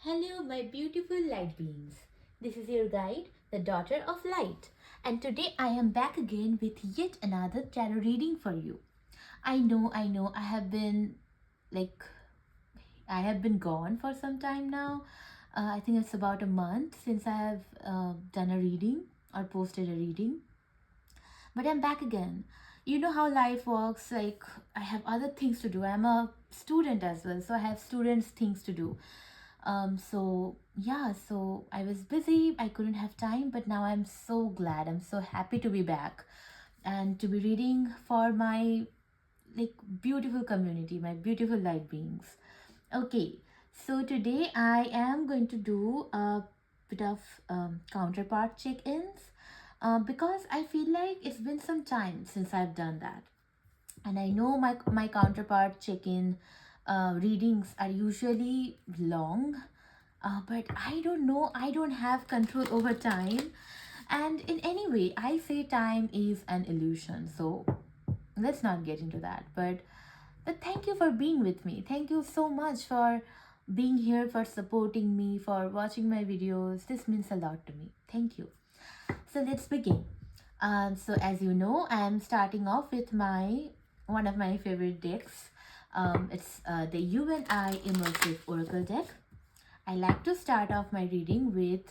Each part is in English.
Hello, my beautiful light beings. This is your guide, the Daughter of Light, and today I am back again with yet another tarot reading for you. I know, like, I have been gone for some time now. I think it's about a month since I have done a reading or posted a reading, but I'm back again. You know how life works, like, I have other things to do. I'm a student as well, so I have students' things to do. So yeah, so I was busy, I couldn't have time, but now I'm so glad, I'm so happy to be back and to be reading for my like beautiful community, my beautiful light beings. Okay, so today I am going to do a bit of counterpart check-ins because I feel like it's been some time since I've done that, and I know my counterpart check-in readings are usually long, but I don't know, I don't have control over time, and in any way I say time is an illusion, so let's not get into that. But thank you for being with me, thank you so much for being here, for supporting me, for watching my videos. This means a lot to me. Thank you. So let's begin. So as you know, I am starting off with my one of my favorite decks. It's the I Immersive Oracle deck. I like to start off my reading with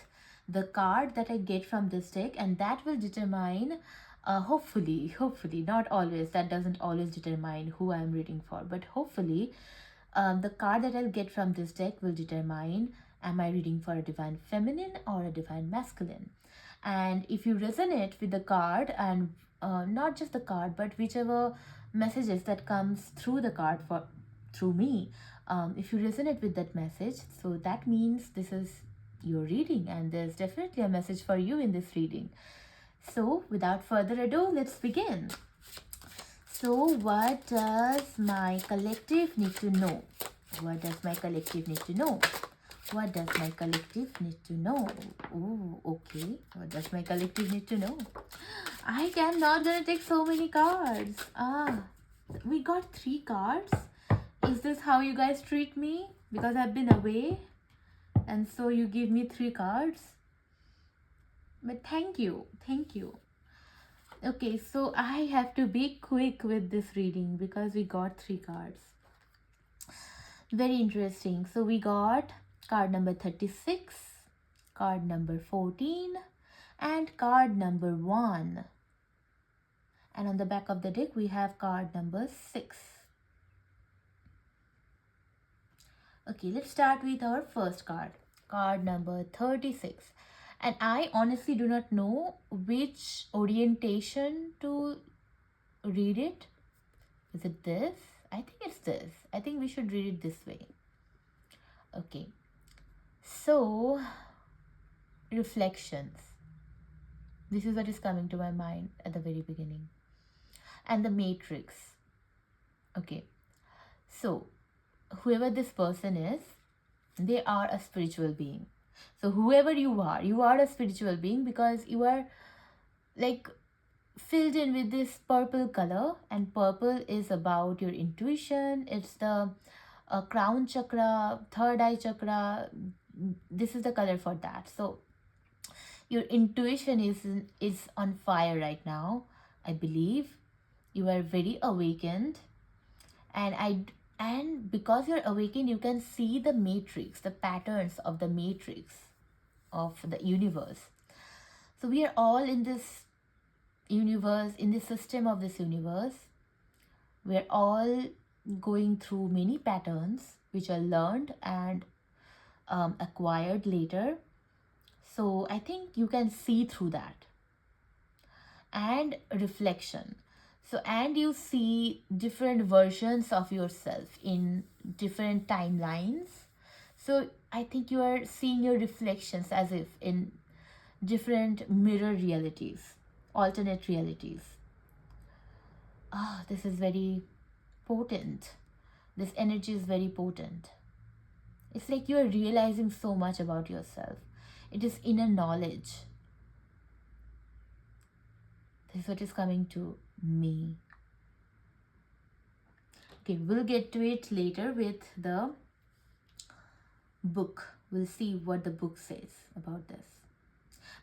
the card that I get from this deck, and that will determine, hopefully, not always, that doesn't always determine who I'm reading for, but hopefully, the card that I'll get from this deck will determine, am I reading for a divine feminine or a divine masculine? And if you resonate with the card, and not just the card, but whichever messages that comes through the card for through me, if you resonate with that message, so that means this is your reading, and there's definitely a message for you in this reading. So without further ado, let's begin. So what does my collective need to know? What does my collective need to know? What does my collective need to know? Oh, okay. What does my collective need to know? I am not gonna take so many cards. We got 3 cards. Is this how you guys treat me? Because I've been away, and so you give me 3 cards. But thank you. Okay, so I have to be quick with this reading because we got 3 cards. Very interesting. So we got card number 36, card number 14, and card number 1. And on the back of the deck, we have card number 6. Okay, let's start with our first card, card number 36. And I honestly do not know which orientation to read it. Is it this? I think it's this. I think we should read it this way. Okay. So, reflections. This is what is coming to my mind at the very beginning. And the matrix. Okay. So, whoever this person is, they are a spiritual being. So whoever you are a spiritual being, because you are like filled in with this purple color, and purple is about your intuition. It's the crown chakra, third eye chakra. This is the color for that. So your intuition is on fire right now. I believe you are very awakened, and because you're awakened, you can see the matrix, the patterns of the matrix of the universe. So we are all in this universe, in the system of this universe. We're all going through many patterns which are learned and acquired later. So I think you can see through that. And reflection. So, and you see different versions of yourself in different timelines. So I think you are seeing your reflections as if in different mirror realities, alternate realities. This is very potent. This energy is very potent. It's like you are realizing so much about yourself. It is inner knowledge. This is what is coming to me. Okay, we'll get to it later with the book. We'll see what the book says about this.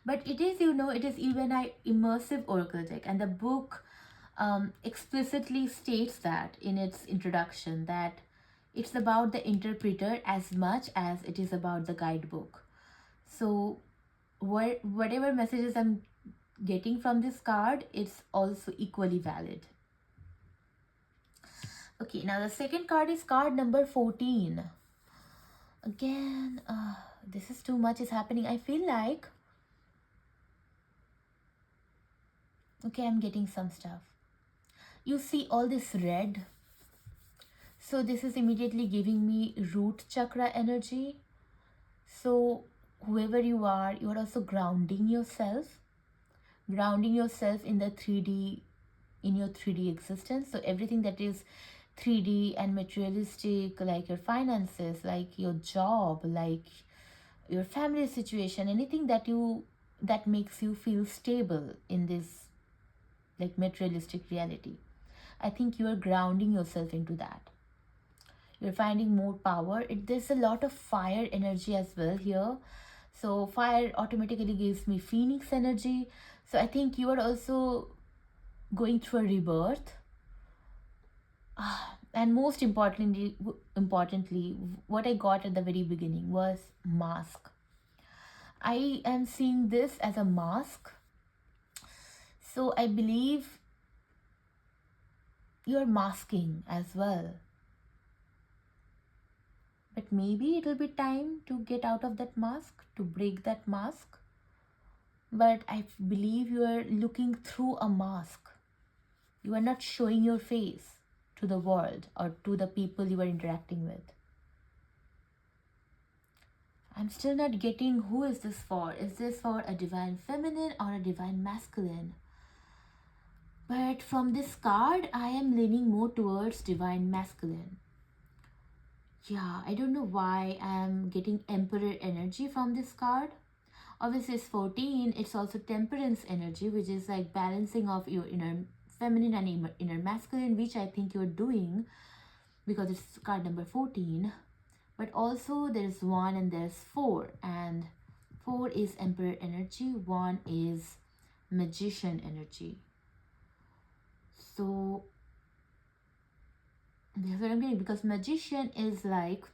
But it is, you know, it is even I Immersive Oracle deck, and the book explicitly states that in its introduction that it's about the interpreter as much as it is about the guidebook. So whatever messages I'm getting from this card, it's also equally valid. Okay, now the second card is card number 14. Again, this is too much is happening. I feel like, okay, I'm getting some stuff. You see all this red. So this is immediately giving me root chakra energy. So whoever you are also grounding yourself in the 3D, in your 3D existence. So everything that is 3D and materialistic, like your finances, like your job, like your family situation, anything that makes you feel stable in this like materialistic reality, I think you are grounding yourself into that. You're finding more power. There's a lot of fire energy as well here. So fire automatically gives me phoenix energy. So I think you are also going through a rebirth. And most importantly, what I got at the very beginning was mask. I am seeing this as a mask. So I believe you're masking as well. But maybe it'll be time to get out of that mask, to break that mask. But I believe you are looking through a mask. You are not showing your face to the world or to the people you are interacting with. I'm still not getting who is this for. Is this for a divine feminine or a divine masculine? But from this card, I am leaning more towards divine masculine. Yeah, I don't know why I'm getting Emperor energy from this card. Obviously, it's 14. It's also Temperance energy, which is like balancing of your inner feminine and inner masculine, which I think you're doing because it's card number 14. But also there's 1 and there's 4. And 4 is Emperor energy. 1 is Magician energy. So that's what I'm getting, because Magician is like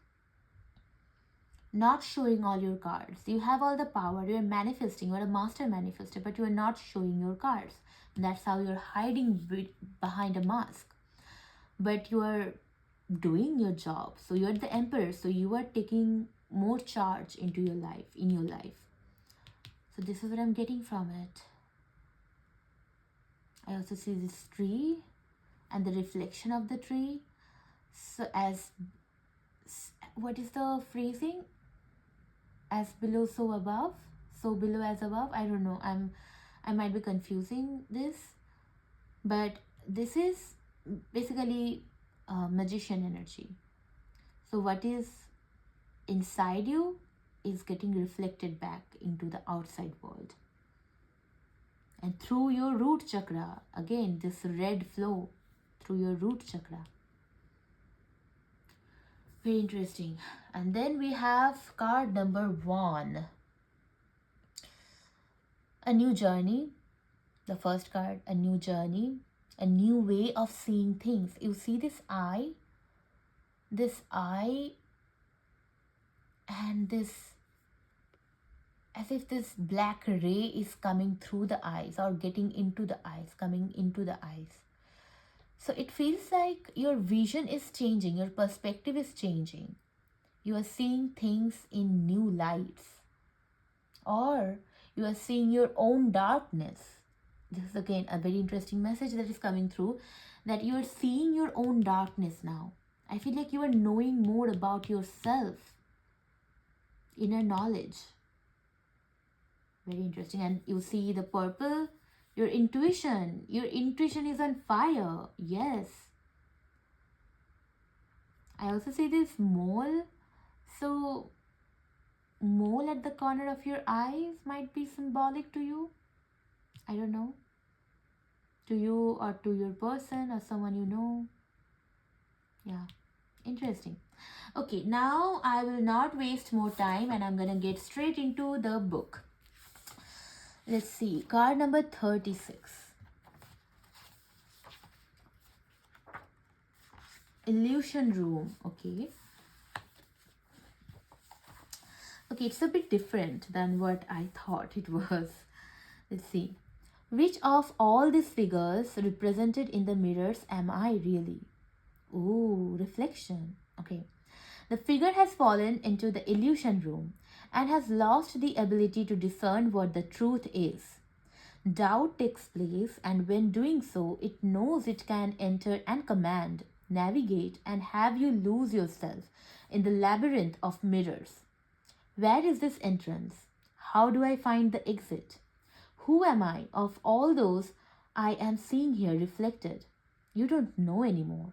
not showing all your cards. You have all the power, you're manifesting, you're a master manifester, but you're not showing your cards. That's how you're hiding behind a mask. But you are doing your job. So you're the emperor. So you are taking more charge into your life, in your life. So this is what I'm getting from it. I also see this tree and the reflection of the tree. So as, what is the phrasing? As below, so above. So below as above. I don't know. I might be confusing this. But this is basically magician energy. So what is inside you is getting reflected back into the outside world. And through your root chakra, again, this red flow through your root chakra. Very interesting. And then we have card number 1. A new journey. The first card, a new journey, a new way of seeing things. You see this eye, and this, as if this black ray is coming through the eyes or getting into the eyes, coming into the eyes. So it feels like your vision is changing, your perspective is changing. You are seeing things in new lights, or you are seeing your own darkness. This is again a very interesting message that is coming through, that you are seeing your own darkness now. I feel like you are knowing more about yourself, inner knowledge. Very interesting. And you see the purple, your intuition is on fire. Yes. I also see this mole. So mole at the corner of your eyes might be symbolic to you. I don't know. To you or to your person or someone you know. Yeah, interesting. Okay, now I will not waste more time and I'm gonna get straight into the book. Let's see, card number 36. Illusion Room, okay. Okay, it's a bit different than what I thought it was. Let's see. Which of all these figures represented in the mirrors am I really? Ooh, reflection. Okay. The figure has fallen into the illusion room and has lost the ability to discern what the truth is. Doubt takes place, and when doing so, it knows it can enter and command, navigate, and have you lose yourself in the labyrinth of mirrors. Where is this entrance? How do I find the exit? Who am I of all those I am seeing here reflected? You don't know anymore.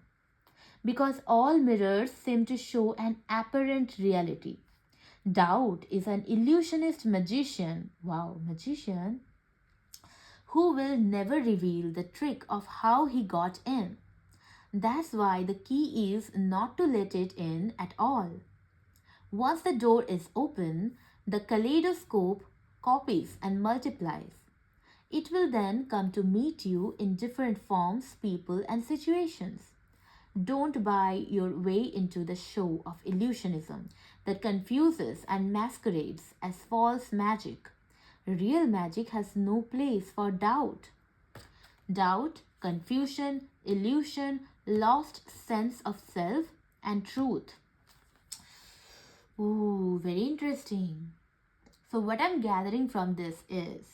Because all mirrors seem to show an apparent reality. Doubt is an illusionist magician, wow, magician, who will never reveal the trick of how he got in. That's why the key is not to let it in at all. Once the door is open, the kaleidoscope copies and multiplies. It will then come to meet you in different forms, people, and situations. Don't buy your way into the show of illusionism that confuses and masquerades as false magic. Real magic has no place for doubt. Doubt, confusion, illusion, lost sense of self, and truth. Ooh, very interesting. So what I'm gathering from this is,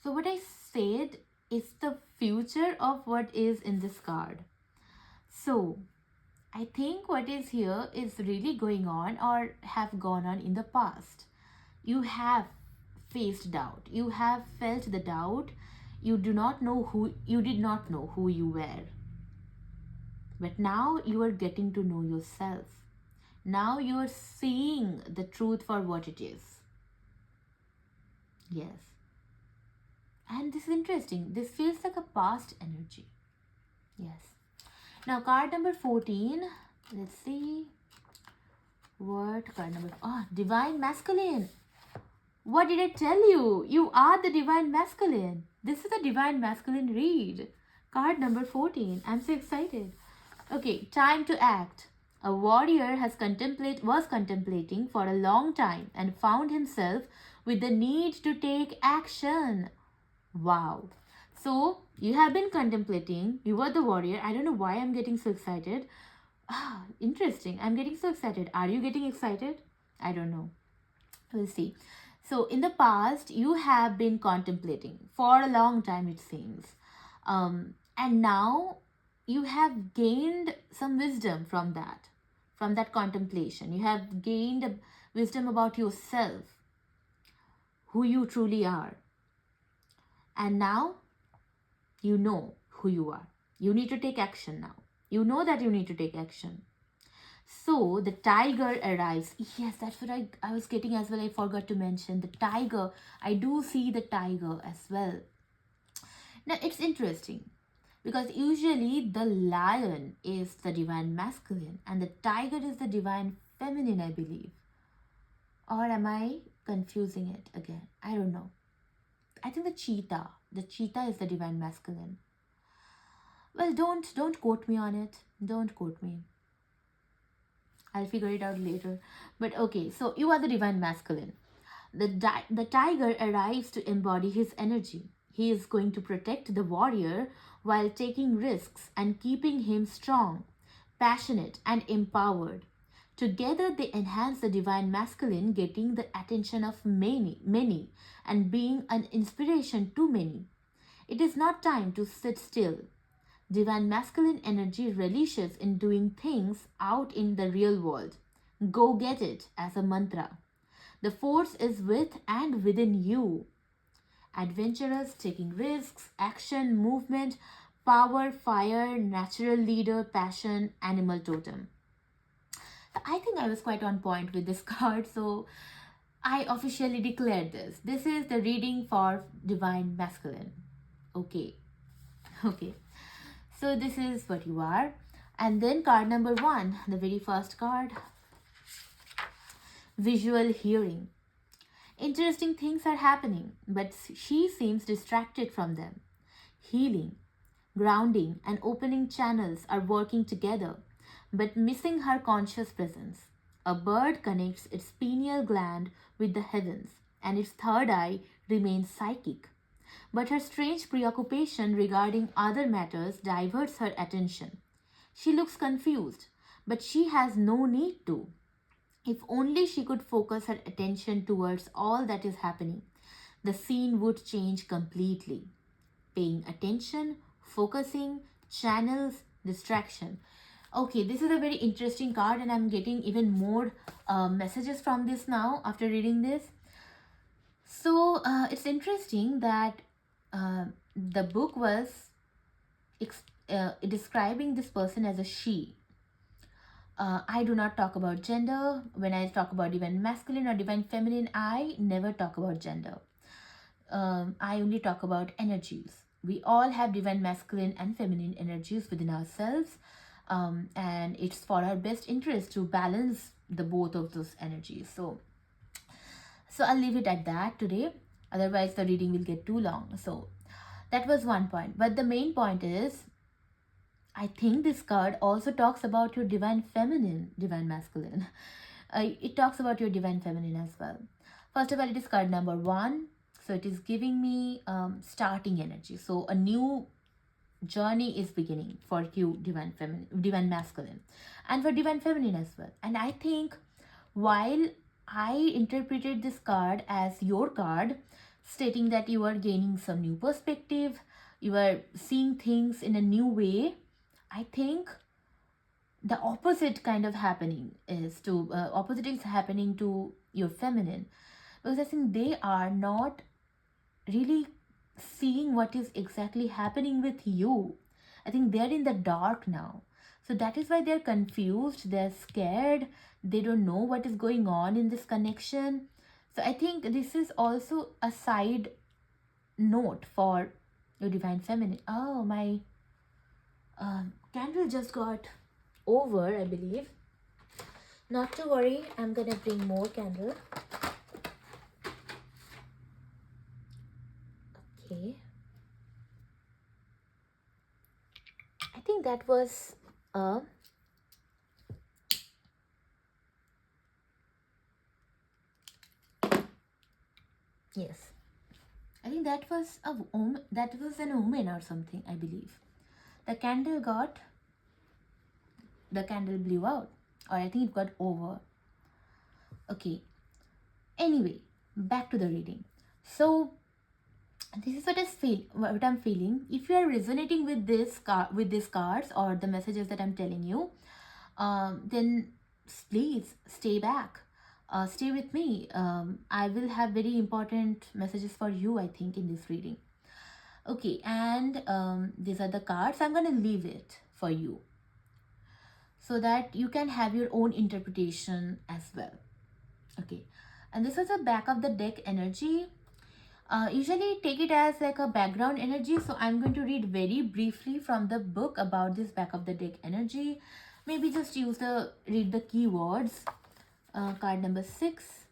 so what I said is the future of what is in this card. So I think what is here is really going on or have gone on in the past. You have faced doubt. You have felt the doubt. You did not know who you were. But now you are getting to know yourself. Now you are seeing the truth for what it is. Yes. And this is interesting. This feels like a past energy. Yes. Now card number 14. Let's see. What card number? Oh, Divine Masculine. What did I tell you? You are the Divine Masculine. This is the Divine Masculine read. Card number 14. I'm so excited. Okay, time to act. A warrior was contemplating for a long time and found himself with the need to take action. Wow. So you have been contemplating. You were the warrior. I don't know why I'm getting so excited. Ah, interesting. I'm getting so excited. Are you getting excited? I don't know. We'll see. So in the past, you have been contemplating for a long time, it seems. And now you have gained some wisdom from that contemplation. You have gained wisdom about yourself, who you truly are. And now you know who you are. You need to take action now. You know that you need to take action. So the tiger arrives. Yes, that's what I was getting as well. I forgot to mention the tiger. I do see the tiger as well. Now it's interesting because usually the lion is the Divine Masculine and the tiger is the Divine Feminine, I believe. Or am I confusing it again? I don't know. I think the cheetah is the Divine Masculine. Well, don't quote me on it. Don't quote me. I'll figure it out later. But okay, so you are the Divine Masculine. The tiger arrives to embody his energy. He is going to protect the warrior while taking risks and keeping him strong, passionate, and empowered. Together, they enhance the Divine Masculine, getting the attention of many, and being an inspiration to many. It is not time to sit still. Divine Masculine energy relishes in doing things out in the real world. Go get it as a mantra. The force is with and within you. Adventurous, taking risks, action, movement, power, fire, natural leader, passion, animal totem. I think I was quite on point with this card, so I officially declared this. This is the reading for Divine Masculine. Okay. So this is what you are. And then card number 1, the very first card, visual hearing. Interesting things are happening, but she seems distracted from them. Healing, grounding, and opening channels are working together, but missing her conscious presence. A bird connects its pineal gland with the heavens, and its third eye remains psychic. But her strange preoccupation regarding other matters diverts her attention. She looks confused, but she has no need to. If only she could focus her attention towards all that is happening, the scene would change completely. Paying attention, focusing, channels, distraction. Okay, this is a very interesting card, and I'm getting even more messages from this now after reading this. So it's interesting that the book was describing this person as a she. I do not talk about gender. When I talk about divine masculine or divine feminine, I never talk about gender. I only talk about energies. We all have divine masculine and feminine energies within ourselves, and it's for our best interest to balance the both of those energies. So I'll leave it at that today. Otherwise, the reading will get too long. So that was one point. But the main point is, I think this card also talks about your divine feminine, divine masculine. It talks about your divine feminine as well. First of all, it is card number 1. So it is giving me starting energy. So a new journey is beginning for you, divine feminine, divine masculine, and for divine feminine as well. And I think while I interpreted this card as your card, stating that you are gaining some new perspective, you are seeing things in a new way, I think the opposite kind of happening is to opposite is happening to your feminine, because I think they are not really seeing what is exactly happening with you. I think they're in the dark now. So that is why they're confused, they're scared, they don't know what is going on in this connection. So I think this is also a side note for your divine feminine. Oh, my candle just got over, I believe. Not to worry, I'm gonna bring more candle. Okay. I think that was a yes. I think that was a that was an omen or something, I believe. The candle blew out, or I think it got over. Okay. Anyway, back to the reading. So this is what I'm feeling. If you are resonating with these cards or the messages that I'm telling you, then please stay back. Stay with me. I will have very important messages for you, I think, in this reading. Okay, and these are the cards. I'm going to leave it for you so that you can have your own interpretation as well. Okay, and this is the back of the deck energy. Usually take it as like a background energy, so I'm going to read very briefly from the book about this back of the deck energy. Maybe just read the keywords. Card number 6,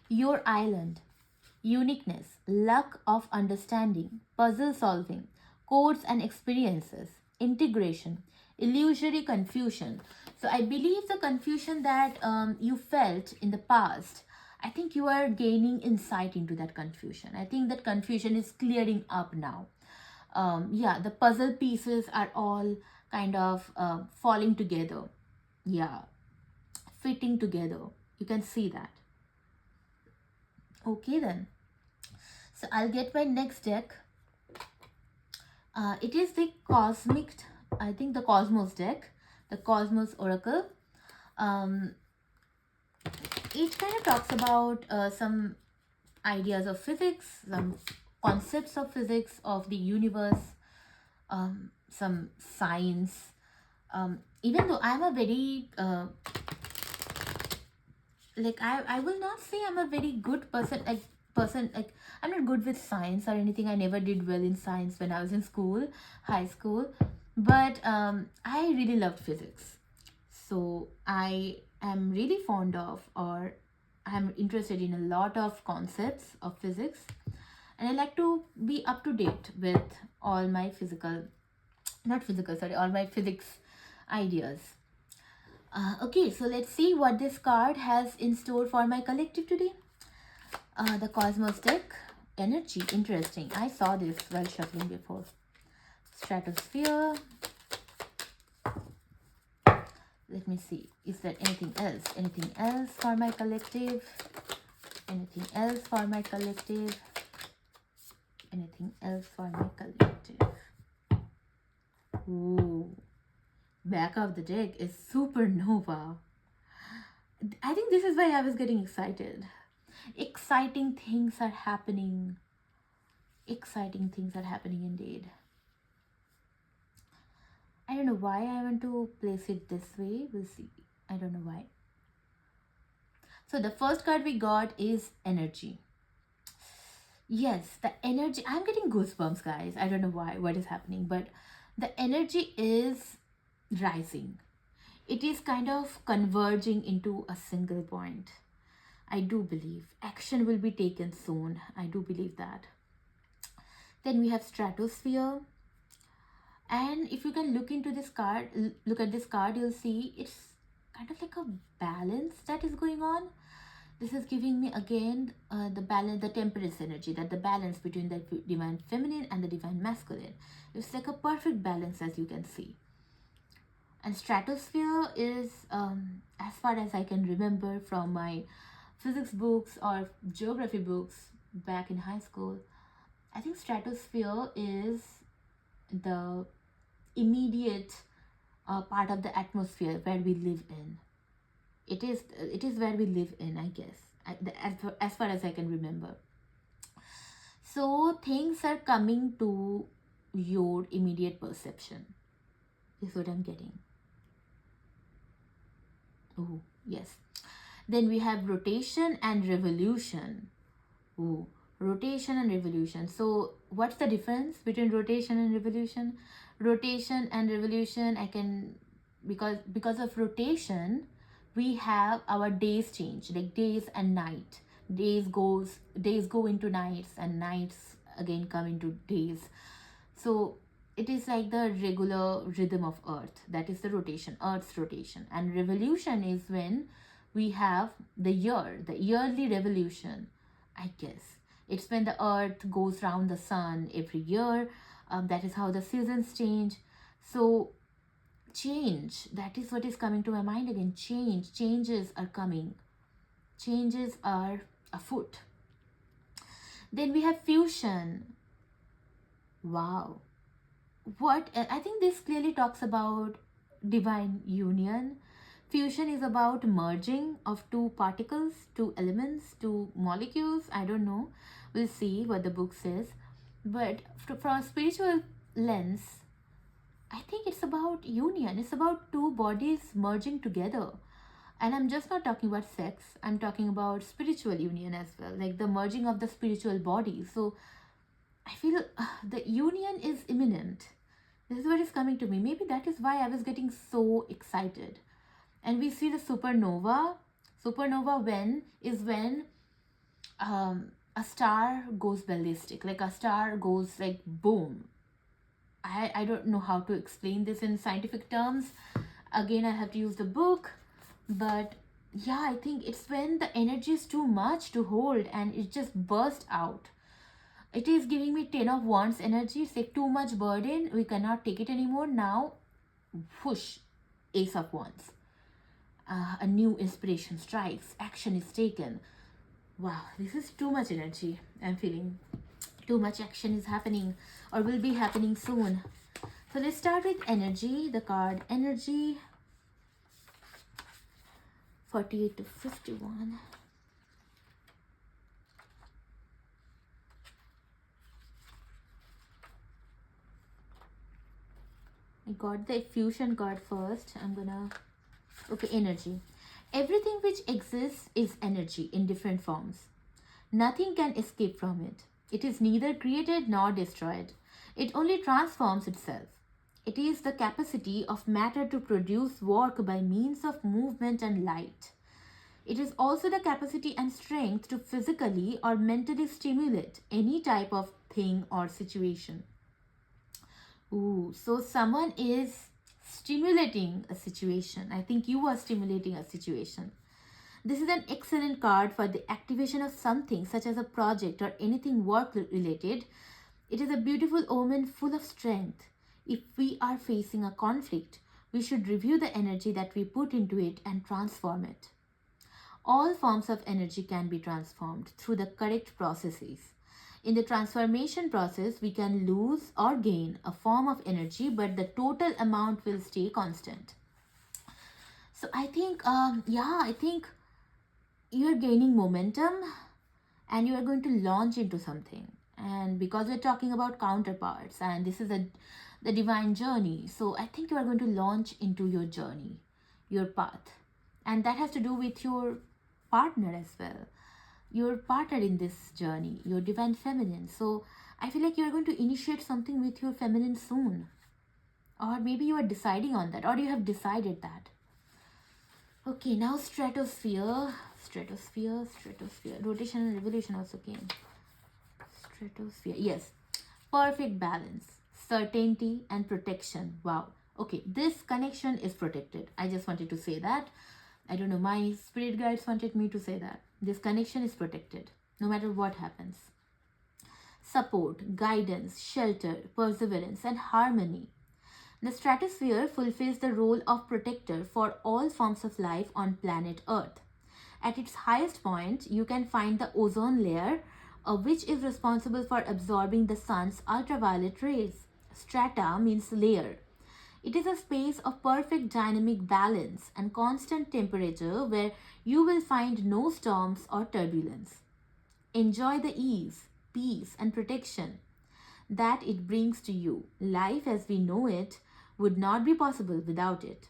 your island, uniqueness, luck of understanding, puzzle solving, codes and experiences, integration, illusory confusion. So I believe the confusion that you felt in the past, I think you are gaining insight into that confusion. I think that confusion is clearing up now. Yeah, the puzzle pieces are all kind of falling together. Yeah, fitting together. You can see that. Okay then. So I'll get my next deck. It is the cosmic, I think the Cosmos deck, the Cosmos Oracle. It kind of talks about some ideas of physics, some concepts of physics, of the universe, some science. Even though I'm a very I will not say I'm a very good person, like I'm not good with science or anything. I never did well in science when I was in school, high school. But I really loved physics. So I am really fond of, or I'm interested in a lot of concepts of physics. And I like to be up to date with all my all my physics ideas. Okay, so let's see what this card has in store for my collective today. The Cosmos deck, energy, interesting. I saw this while shuffling before. Stratosphere. Let me see. Is there anything else? Anything else for my collective? Anything else for my collective? Anything else for my collective? Ooh. Back of the deck is Supernova. I think this is why I was getting excited. Exciting things are happening. Exciting things are happening indeed. I don't know why I want to place it this way. We'll see. I don't know why. So the first card we got is energy. Yes, the energy. I'm getting goosebumps, guys. I don't know why, what is happening, but the energy is rising. It is kind of converging into a single point. I do believe action will be taken soon. I do believe that. Then we have stratosphere. And if you can look into this card, look at this card, you'll see it's kind of like a balance that is going on. This is giving me again the balance, the temperance energy, that the balance between the divine feminine and the divine masculine. It's like a perfect balance, as you can see. And stratosphere is, as far as I can remember from my physics books or geography books back in high school, I think stratosphere is the immediate part of the atmosphere where we live in. It is where we live in, I guess, as far as I can remember. So things are coming to your immediate perception is what I'm getting. Oh yes. Then we have rotation and revolution. Oh, rotation and revolution. So what's the difference between rotation and revolution? Rotation and revolution, I can, because of rotation we have our days change, like days and night. Days go into nights, and nights again come into days. So it is like the regular rhythm of earth. That is the rotation, earth's rotation. And revolution is when we have the yearly revolution, I guess. It's when the earth goes round the sun every year. That is how the seasons change. So change, that is what is coming to my mind again. Changes are coming. Changes are afoot. Then we have fusion. Wow. What I think this clearly talks about divine union. Fusion is about merging of two particles, two elements, two molecules. I don't know. We'll see what the book says. But from a spiritual lens, I think it's about union. It's about two bodies merging together. And I'm just not talking about sex. I'm talking about spiritual union as well, like the merging of the spiritual body. So I feel the union is imminent. This is what is coming to me. Maybe that is why I was getting so excited. And we see the supernova. Supernova when a star goes ballistic, like a star goes like boom. I don't know how to explain this in scientific terms. Again, I have to use the book. But yeah, I think it's when the energy is too much to hold and it just bursts out. It is giving me 10 of wands energy. It's like too much burden. We cannot take it anymore. Now, whoosh, ace of wands. A new inspiration strikes. Action is taken. Wow, this is too much energy. I'm feeling too much action is happening or will be happening soon. So let's start with energy. The card energy. 48 to 51. I got the fusion card first. I'm gonna... Okay, energy. Everything which exists is energy in different forms. Nothing can escape from it. It is neither created nor destroyed. It only transforms itself. It is the capacity of matter to produce work by means of movement and light. It is also the capacity and strength to physically or mentally stimulate any type of thing or situation. Ooh, so someone is stimulating a situation. I think you are stimulating a situation. This is an excellent card for the activation of something such as a project or anything work related. It is a beautiful omen full of strength. If we are facing a conflict, we should review the energy that we put into it and transform it. All forms of energy can be transformed through the correct processes. In the transformation process, we can lose or gain a form of energy, but the total amount will stay constant. So I think, I think you're gaining momentum and you are going to launch into something. And because we're talking about counterparts and this is the divine journey, so I think you are going to launch into your journey, your path. And that has to do with your partner as well, your partner in this journey, your divine feminine. So I feel like you're going to initiate something with your feminine soon, or maybe you are deciding on that, or you have decided that. Okay, now stratosphere, rotation and revolution also came. Stratosphere, yes, perfect balance, certainty and protection. Wow. Okay, this connection is protected. I just wanted to say that. I don't know, my spirit guides wanted me to say that. This connection is protected, no matter what happens. Support, guidance, shelter, perseverance, and harmony. The stratosphere fulfills the role of protector for all forms of life on planet Earth. At its highest point, you can find the ozone layer, which is responsible for absorbing the sun's ultraviolet rays. Strata means layer. It is a space of perfect dynamic balance and constant temperature where you will find no storms or turbulence. Enjoy the ease, peace, and protection that it brings to you. Life as we know it would not be possible without it.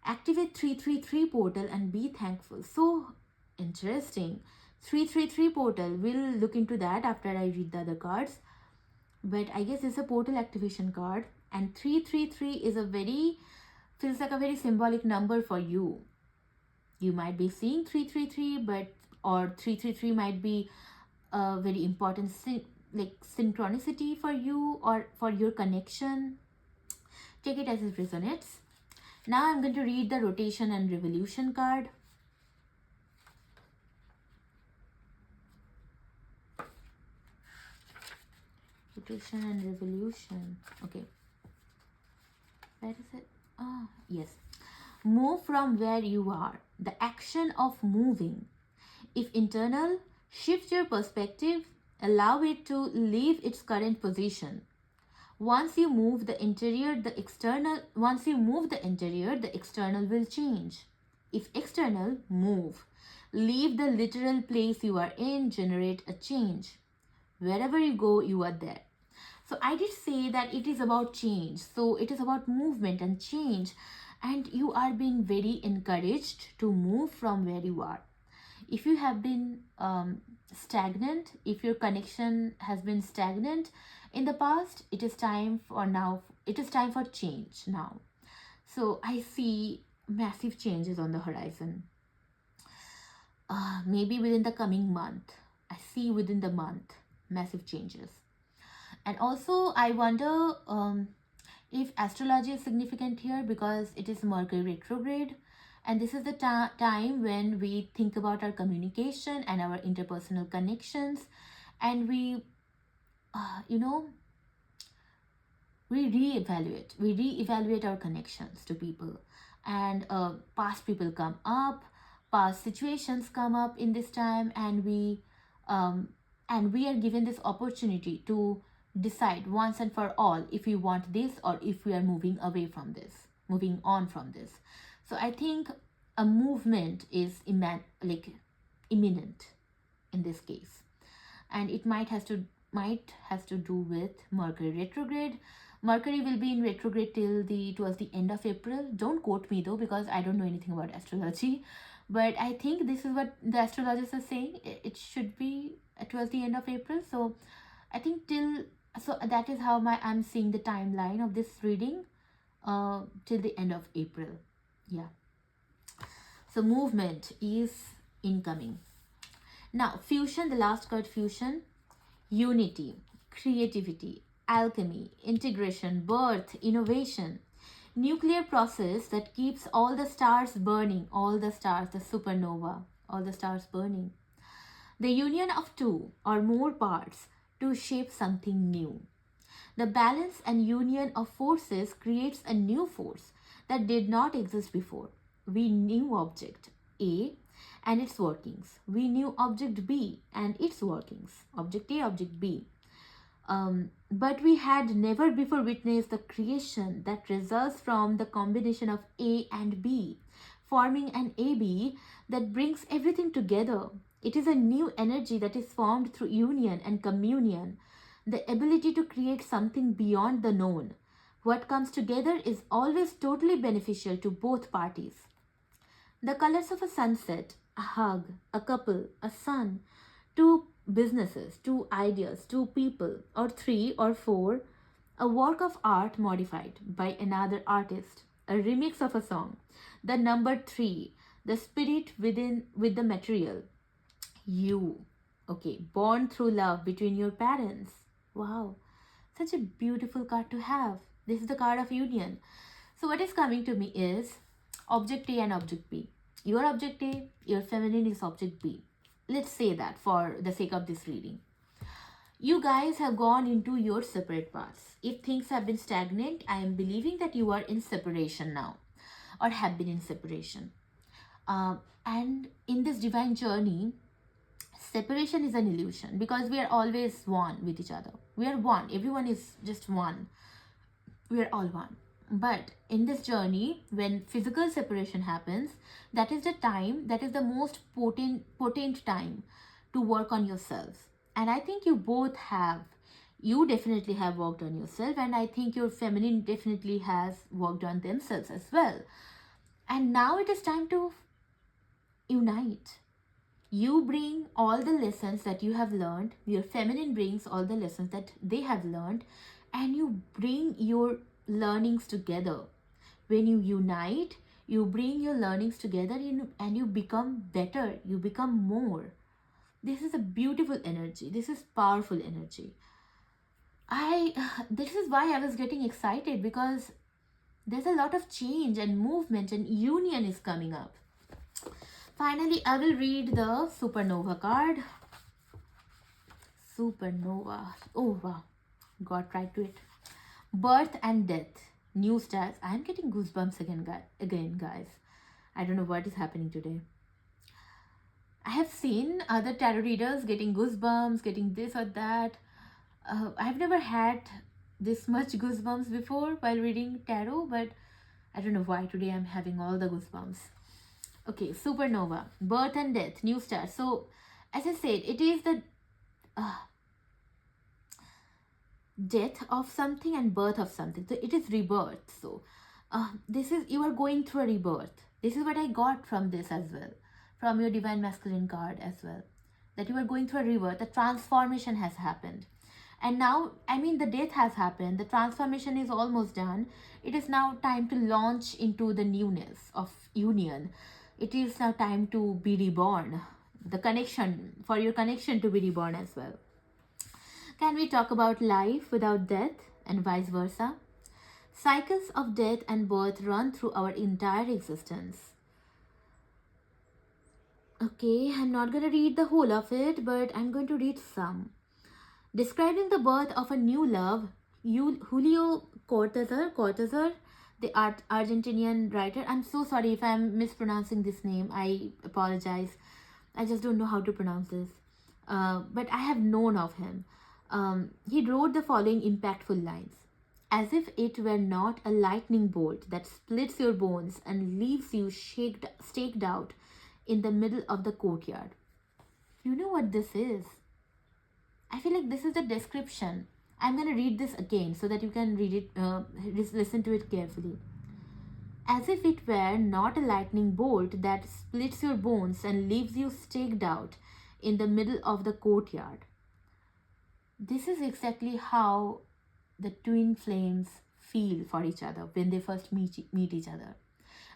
Activate 333 portal and be thankful. So interesting. 333 portal, we'll look into that after I read the other cards. But I guess it's a portal activation card. And 333 is feels like a very symbolic number for you. You might be seeing 333, or 333 might be a very important synchronicity for you or for your connection. Take it as it resonates. Now I'm going to read the rotation and revolution card. Rotation and revolution. Okay. Where is it? Oh, yes. Move from where you are. The action of moving. If internal, shift your perspective. Allow it to leave its current position. Once you move the interior, the external will change. If external, move. Leave the literal place you are in, generate a change. Wherever you go, you are there. So I did say that it is about change. So it is about movement and change. And you are being very encouraged to move from where you are. If you have been stagnant, if your connection has been stagnant in the past, it is time for change now. So I see massive changes on the horizon. Maybe within the coming month. I see within the month massive changes. And also I wonder if astrology is significant here because it is Mercury retrograde. And this is the time when we think about our communication and our interpersonal connections. And we reevaluate our connections to people. And past people come up, past situations come up in this time, and we are given this opportunity to decide once and for all if we want this or if we are moving on from this. So I think a movement is imminent in this case, and it might has to do with Mercury retrograde. Mercury will be in retrograde towards the end of April. Don't quote me though, because I don't know anything about astrology, but I think this is what the astrologers are saying. It should be towards the end of April. So I think till So that is how I'm seeing the timeline of this reading till the end of April. Yeah. So movement is incoming. Now fusion, the last card, fusion, unity, creativity, alchemy, integration, birth, innovation, nuclear process that keeps all the stars burning, all the stars, the supernova, all the stars burning. The union of two or more parts to shape something new. The balance and union of forces creates a new force that did not exist before. We knew object A and its workings. We knew object B and its workings. Object A, object B. But we had never before witnessed the creation that results from the combination of A and B, forming an AB that brings everything together. It is a new energy that is formed through union and communion, the ability to create something beyond the known. What comes together is always totally beneficial to both parties. The colors of a sunset, a hug, a couple, a sun, two businesses, two ideas, two people, or three or four, a work of art modified by another artist, a remix of a song, the number three, the spirit within with the material. You, okay, born through love between your parents. Wow, such a beautiful card to have. This is the card of union. So what is coming to me is object A and object B. Your object A, your feminine is object B. Let's say that for the sake of this reading. You guys have gone into your separate paths. If things have been stagnant, I am believing that you are in separation now or have been in separation. And in this divine journey, separation is an illusion because we are always one with each other. We are one. Everyone is just one. We are all one. But in this journey, when physical separation happens, that is the time, that is the most potent time to work on yourselves. And I think you both have, you definitely have worked on yourself, and I think your feminine definitely has worked on themselves as well. And now it is time to unite. You bring all the lessons that you have learned, your feminine brings all the lessons that they have learned, and you bring your learnings together. When you unite, you bring your learnings together and you become better, you become more. This is a beautiful energy. This is powerful energy. This is why I was getting excited, because there's a lot of change and movement and union is coming up. Finally, I will read the supernova card. Supernova. Oh wow, got right to it. Birth and death, new stars. I am getting goosebumps again, guys. I don't know what is happening today. I have seen other tarot readers getting goosebumps, getting this or that. I've never had this much goosebumps before while reading tarot, but I don't know why today I'm having all the goosebumps. Okay, supernova, birth and death, new stars. So, as I said, it is the death of something and birth of something. So it is rebirth. So this is, you are going through a rebirth. This is what I got from this as well, from your divine masculine card as well, that you are going through a rebirth. The transformation has happened, and now, I mean, the death has happened, the transformation is almost done. It is now time to launch into the newness of union. It is now time to be reborn, the connection, for your connection to be reborn as well. Can we talk about life without death and vice versa? Cycles of death and birth run through our entire existence. Okay, I'm not going to read the whole of it, but I'm going to read some. Describing the birth of a new love, Julio Cortázar, the Argentinian writer. I'm so sorry if I'm mispronouncing this name. I apologize. I just don't know how to pronounce this. But I have known of him. He wrote the following impactful lines. As if it were not a lightning bolt that splits your bones and leaves you staked out in the middle of the courtyard. You know what this is? I feel like this is the description. I'm going to read this again so that you can read it, listen to it carefully. As if it were not a lightning bolt that splits your bones and leaves you staked out in the middle of the courtyard. This is exactly how the twin flames feel for each other when they first meet each other,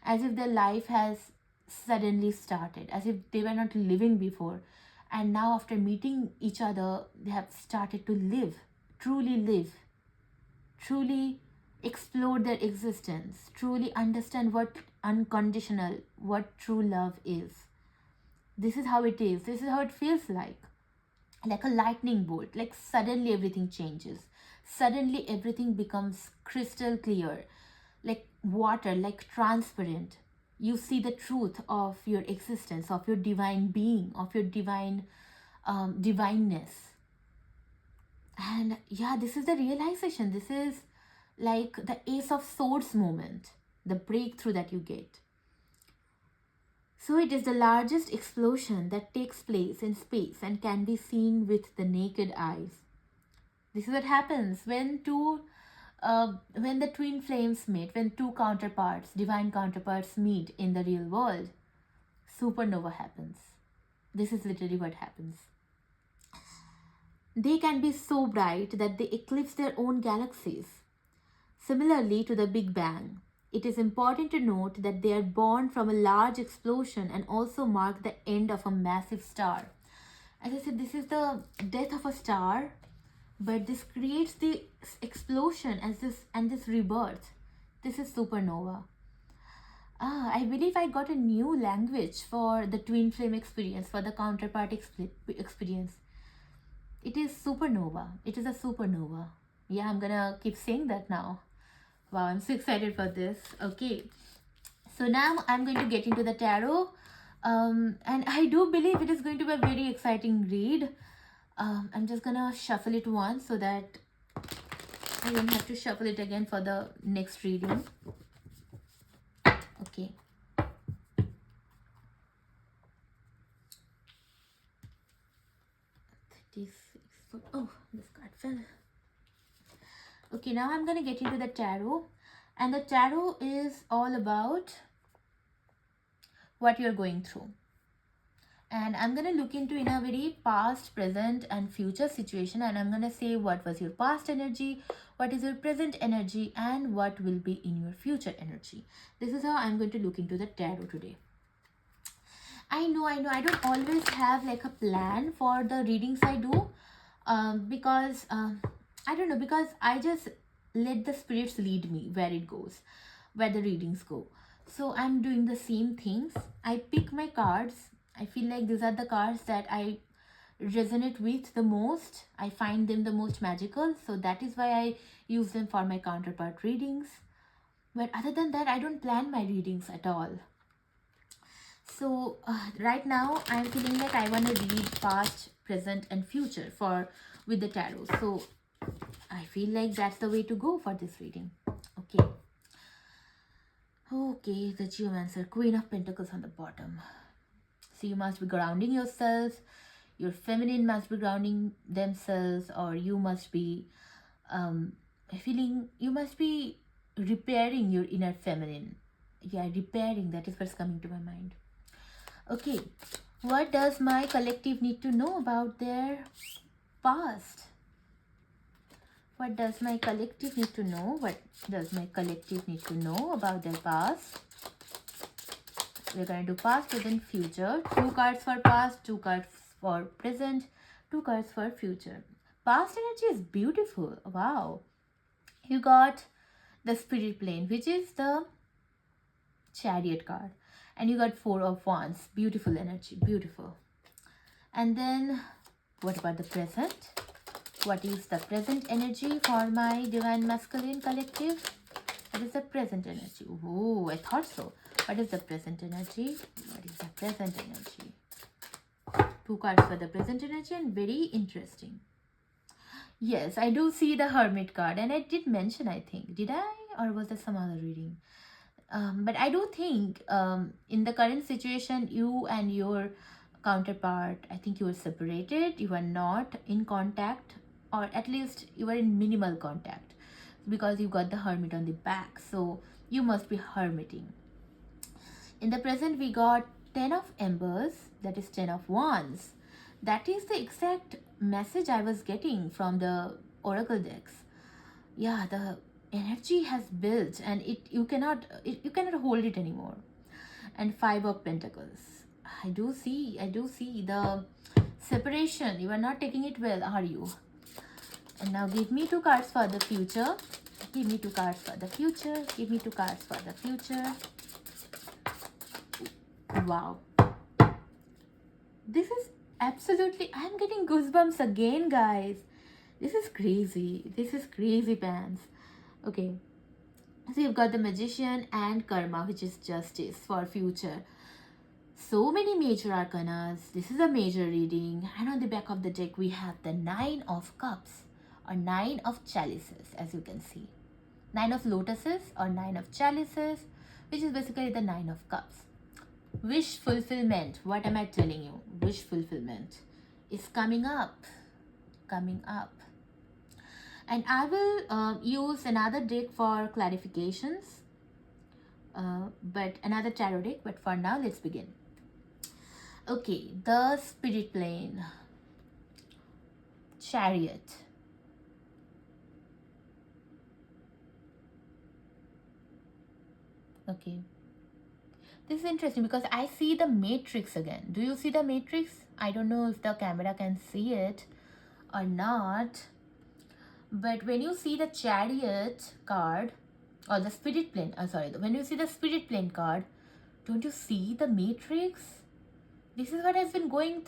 as if their life has suddenly started, as if they were not living before, and now after meeting each other they have started to live, truly explore their existence, truly understand what unconditional, what true love is. This is how it is, this is how it feels like a lightning bolt. Like suddenly everything changes, suddenly everything becomes crystal clear, like water, like transparent. You see the truth of your existence, of your divine being, of your divineness. And yeah, this is the realization. This is like the Ace of Swords moment, the breakthrough that you get. So it is the largest explosion that takes place in space and can be seen with the naked eyes. This is what happens when the twin flames meet, when two counterparts, divine counterparts, meet in the real world. Supernova happens. This is literally what happens. They can be so bright that they eclipse their own galaxies. Similarly to the Big Bang, it is important to note that they are born from a large explosion and also mark the end of a massive star. As I said, this is the death of a star, but this creates the explosion as this rebirth. This is supernova. I believe I got a new language for the twin flame experience, for the counterpart experience. It is supernova. It is a supernova. Yeah, I'm gonna keep saying that now. Wow, I'm so excited for this. Okay, so now I'm going to get into the tarot. And I do believe it is going to be a very exciting read. I'm just gonna shuffle it once so that I don't have to shuffle it again for the next reading. Okay. Oh, this card fell. Okay, now I'm gonna get into the tarot, and the tarot is all about what you're going through. And I'm gonna look into in a very past, present, and future situation, and I'm gonna say what was your past energy, what is your present energy, and what will be in your future energy. This is how I'm going to look into the tarot today. I know, I don't always have like a plan for the readings I do, because I don't know, because I just let the spirits lead me where it goes, where the readings go. So I'm doing the same things. I pick my cards. I feel like these are the cards that I resonate with the most. I find them the most magical. So that is why I use them for my counterpart readings. But other than that, I don't plan my readings at all. So right now I'm feeling like I want to read past, present, and future with the tarot. So I feel like that's the way to go for this reading. Okay, the Geomancer, Queen of Pentacles on the bottom. So you must be grounding yourself. Your feminine must be grounding themselves, or you must be you must be repairing your inner feminine. Yeah, repairing, that is what's coming to my mind. Okay, what does my collective need to know about their past? What does my collective need to know? What does my collective need to know about their past? We're going to do past, present, future. 2 cards for past, 2 cards for present, 2 cards for future. Past energy is beautiful. Wow. You got the Spirit Plane, which is the Chariot card. And you got 4 of Wands. Beautiful energy. Beautiful. And then, what about the present? What is the present energy for my Divine Masculine collective? What is the present energy? Oh, I thought so. What is the present energy? What is the present energy? 2 cards for the present energy, and very interesting. Yes, I do see the Hermit card, and I did mention, I think. Did I? Or was there some other reading? But I do think in the current situation, you and your counterpart, I think you are separated. You are not in contact, or at least you are in minimal contact, because you got the Hermit on the back. So you must be hermiting. In the present, we got 10 of Embers, that is 10 of Wands. That is the exact message I was getting from the oracle decks. Yeah, the energy has built, and you cannot hold it anymore. And 5 of Pentacles. I do see the separation. You are not taking it well, are you? And now give me 2 cards for the future. Give me 2 cards for the future. Give me 2 cards for the future. Wow. This is absolutely, I'm getting goosebumps again, guys. This is crazy. This is crazy pants. Okay. So you've got the Magician and Karma, which is justice for future. So many major arcanas. This is a major reading. And on the back of the deck, we have the 9 of Cups or 9 of Chalices, as you can see. 9 of Lotuses or 9 of Chalices, which is basically the 9 of Cups. Wish fulfillment. What am I telling you? Wish fulfillment is coming up. Coming up. And I will use another deck for clarifications. But another tarot deck. But for now, let's begin. Okay, the spirit plane. Chariot. Okay. This is interesting because I see the matrix again. Do you see the matrix? I don't know if the camera can see it or not. But when you see the chariot card or the spirit plane, when you see the spirit plane card, don't you see the matrix? This is what has been going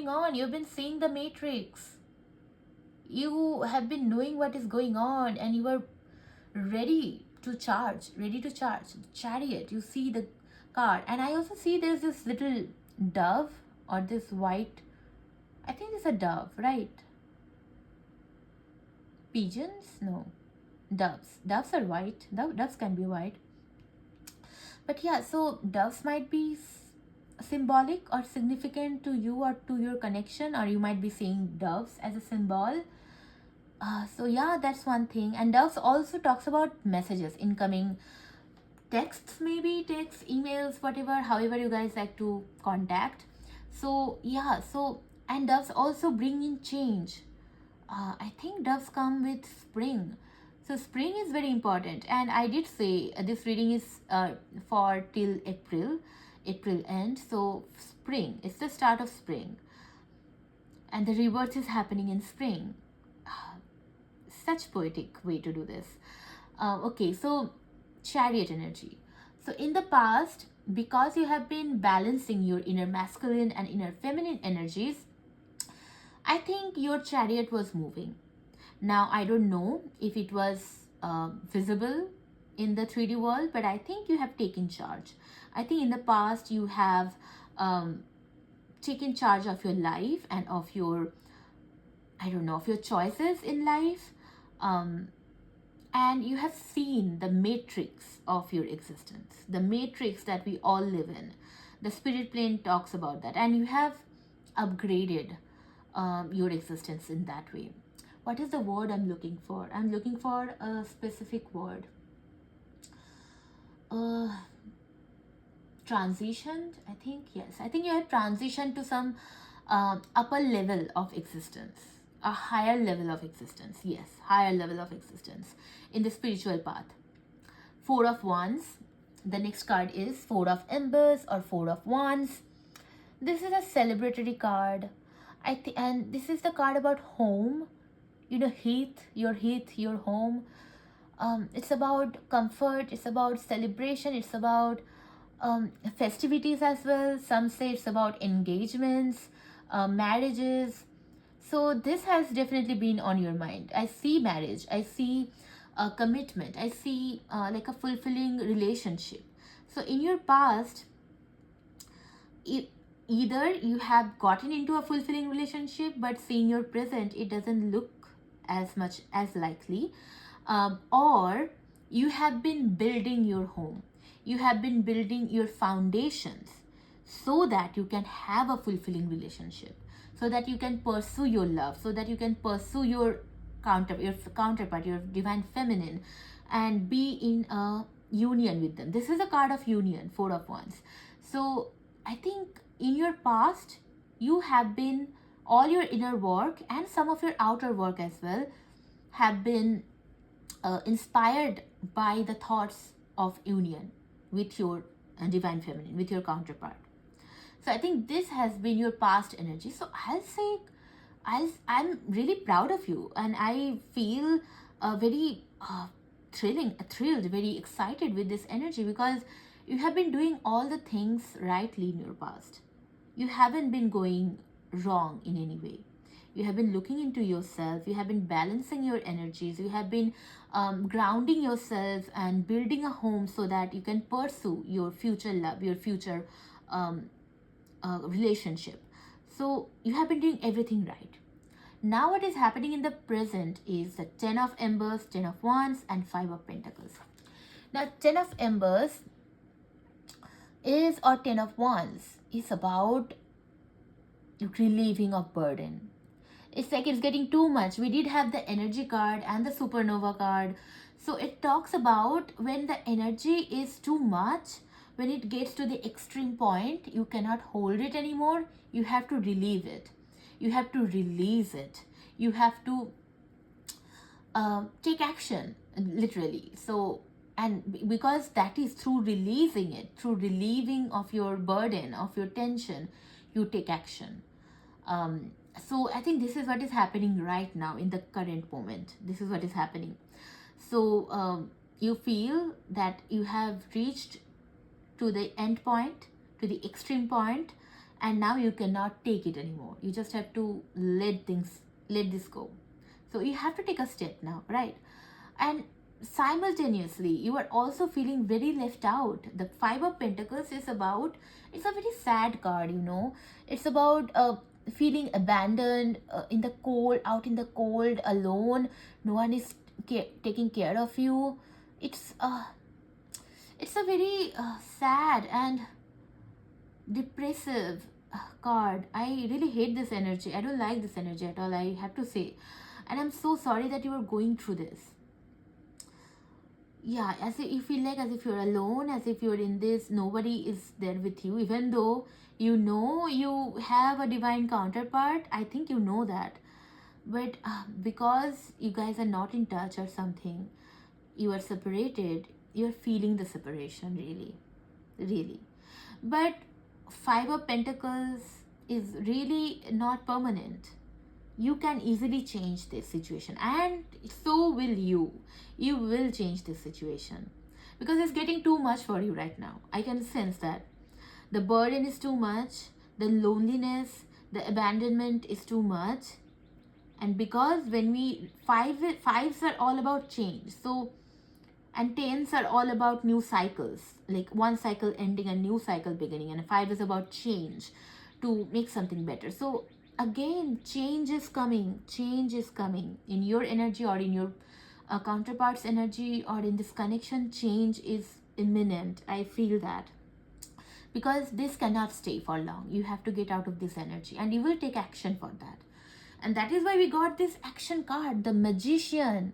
on. You've been seeing the matrix. You have been knowing what is going on, and you are ready to charge. Chariot. You see the card, and I also see there's this little dove or this white. I think it's a dove, right? Pigeons? No. Doves. Doves are white. Doves can be white. But yeah, so doves might be symbolic or significant to you or to your connection, or you might be seeing doves as a symbol. So yeah, that's one thing. And doves also talks about messages, incoming texts, maybe texts, emails, whatever, however you guys like to contact. So yeah, and doves also bring in change. I think doves come with spring. So spring is very important, and I did say this reading is for till April end. So spring, it's the start of spring, and the rebirth is happening in spring. Such poetic way to do this. Okay, so chariot energy. So in the past, because you have been balancing your inner masculine and inner feminine energies, I think your chariot was moving. Now, I don't know if it was visible in the 3D world, but I think you have taken charge. I think in the past you have taken charge of your life and of your, of your choices in life. And you have seen the matrix of your existence, the matrix that we all live in. The spirit plane talks about that, and you have upgraded your existence in that way. What is the word I'm looking for? I'm looking for a specific word. Transitioned, I think. Yes, I think you have transitioned to some upper level of existence, a higher level of existence. Yes, higher level of existence in the spiritual path. 4 of Wands. The next card is 4 of Embers or 4 of Wands. This is a celebratory card. And this is the card about home. Heath, your home. It's about comfort. It's about celebration. It's about festivities as well. Some say it's about engagements, marriages. So this has definitely been on your mind. I see marriage. I see commitment. I see like a fulfilling relationship. So in your past, either you have gotten into a fulfilling relationship, but seeing your present, it doesn't look as much as likely, or you have been building your home. You have been building your foundations so that you can have a fulfilling relationship, so that you can pursue your love, so that you can pursue your counterpart, your divine feminine, and be in a union with them. This is a card of union, 4 of Wands. So I think in your past, you have been all your inner work and some of your outer work as well have been inspired by the thoughts of union with your divine feminine, with your counterpart. So I think this has been your past energy. So I'll say I'm really proud of you, and I feel very thrilled, very excited with this energy, because you have been doing all the things rightly in your past. You haven't been going wrong in any way. You have been looking into yourself, you have been balancing your energies, you have been grounding yourself and building a home so that you can pursue your future love, your future relationship. So you have been doing everything right. Now what is happening in the present is the 10 of Embers, 10 of Wands, and 5 of Pentacles. Now 10 of Embers is, or 10 of Wands, is about relieving of burden. It's like it's getting too much. We did have the energy card and the supernova card. So it talks about when the energy is too much, when it gets to the extreme point, you cannot hold it anymore. You have to relieve it. You have to release it. You have to take action, literally. So, and because that is through releasing it, through relieving of your burden, of your tension, you take action. So I think this is what is happening right now in the current moment. This is what is happening. So you feel that you have reached to the end point, to the extreme point, and now you cannot take it anymore. You just have to let this go. So you have to take a step now, right? And simultaneously, you are also feeling very left out. The 5 of Pentacles is about, it's a very sad card, you know. It's about feeling abandoned, in the cold, out in the cold, alone. No one is taking care of you. It's a very sad and depressive card. I really hate this energy. I don't like this energy at all, I have to say. And I'm so sorry that you are going through this. Yeah, as if you feel like as if you're alone, as if you're in this, nobody is there with you, even though you know you have a divine counterpart. I think you know that, but because you guys are not in touch or something, you are separated, you're feeling the separation, really. But 5 of Pentacles is really not permanent. You can easily change this situation, and so will you. You will change this situation, because it's getting too much for you right now. I can sense that the burden is too much, the loneliness, the abandonment is too much. And because when we fives are all about change, so, and 10s are all about new cycles, like one cycle ending, a new cycle beginning, and 5 is about change to make something better. So again, change is coming in your energy, or in your counterpart's energy, or in this connection. Change is imminent. I feel that, because this cannot stay for long. You have to get out of this energy, and you will take action for that. And that is why we got this action card, the Magician.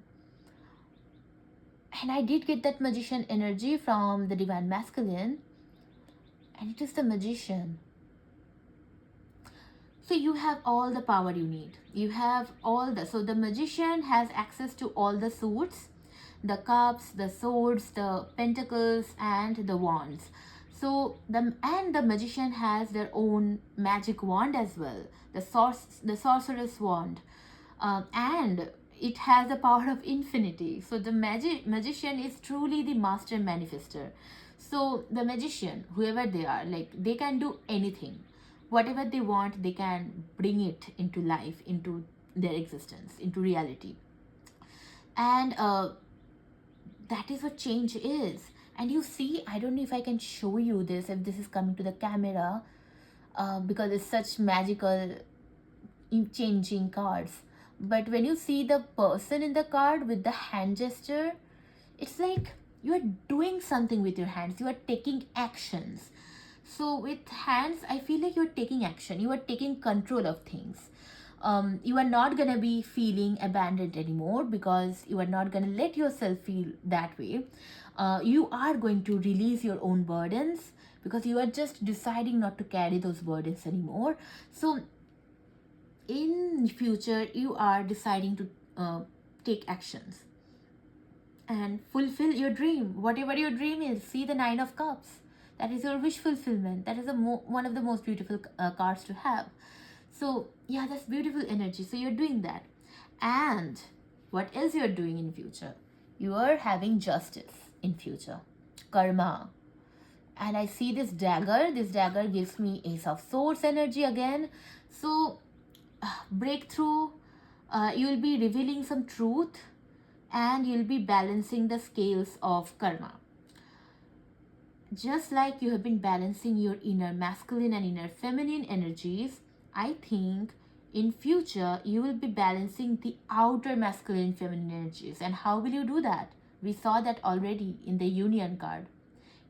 And I did get that Magician energy from the Divine Masculine, and it is the Magician. So you have all the power you need. You have all the, so the Magician has access to all the suits, the cups, the swords, the pentacles, and the wands. So the Magician has their own magic wand as well, the sorceress wand, and it has the power of infinity. So the Magician is truly the master manifester. So the Magician, whoever they are, like, they can do anything. Whatever they want, they can bring it into life, into their existence, into reality. And that is what change is. And you see, I don't know if I can show you this, if this is coming to the camera, because it's such magical changing cards. But when you see the person in the card with the hand gesture, it's like you are doing something with your hands. You are taking actions. So with hands, I feel like you're taking action. You are taking control of things. You are not going to be feeling abandoned anymore, because you are not going to let yourself feel that way. You are going to release your own burdens, because you are just deciding not to carry those burdens anymore. So in future you are deciding to take actions and fulfill your dream, whatever your dream is. See the Nine of Cups, that is your wish fulfillment. That is one of the most beautiful cards to have. So yeah, that's beautiful energy. So you're doing that. And what else you're doing in future? You are having justice in future, karma. And I see this dagger. This dagger gives me Ace of Swords energy again. So breakthrough, you'll be revealing some truth, and you'll be balancing the scales of karma. Just like you have been balancing your inner masculine and inner feminine energies, I think in future you will be balancing the outer masculine and feminine energies. And how will you do that? We saw that already in the Union card.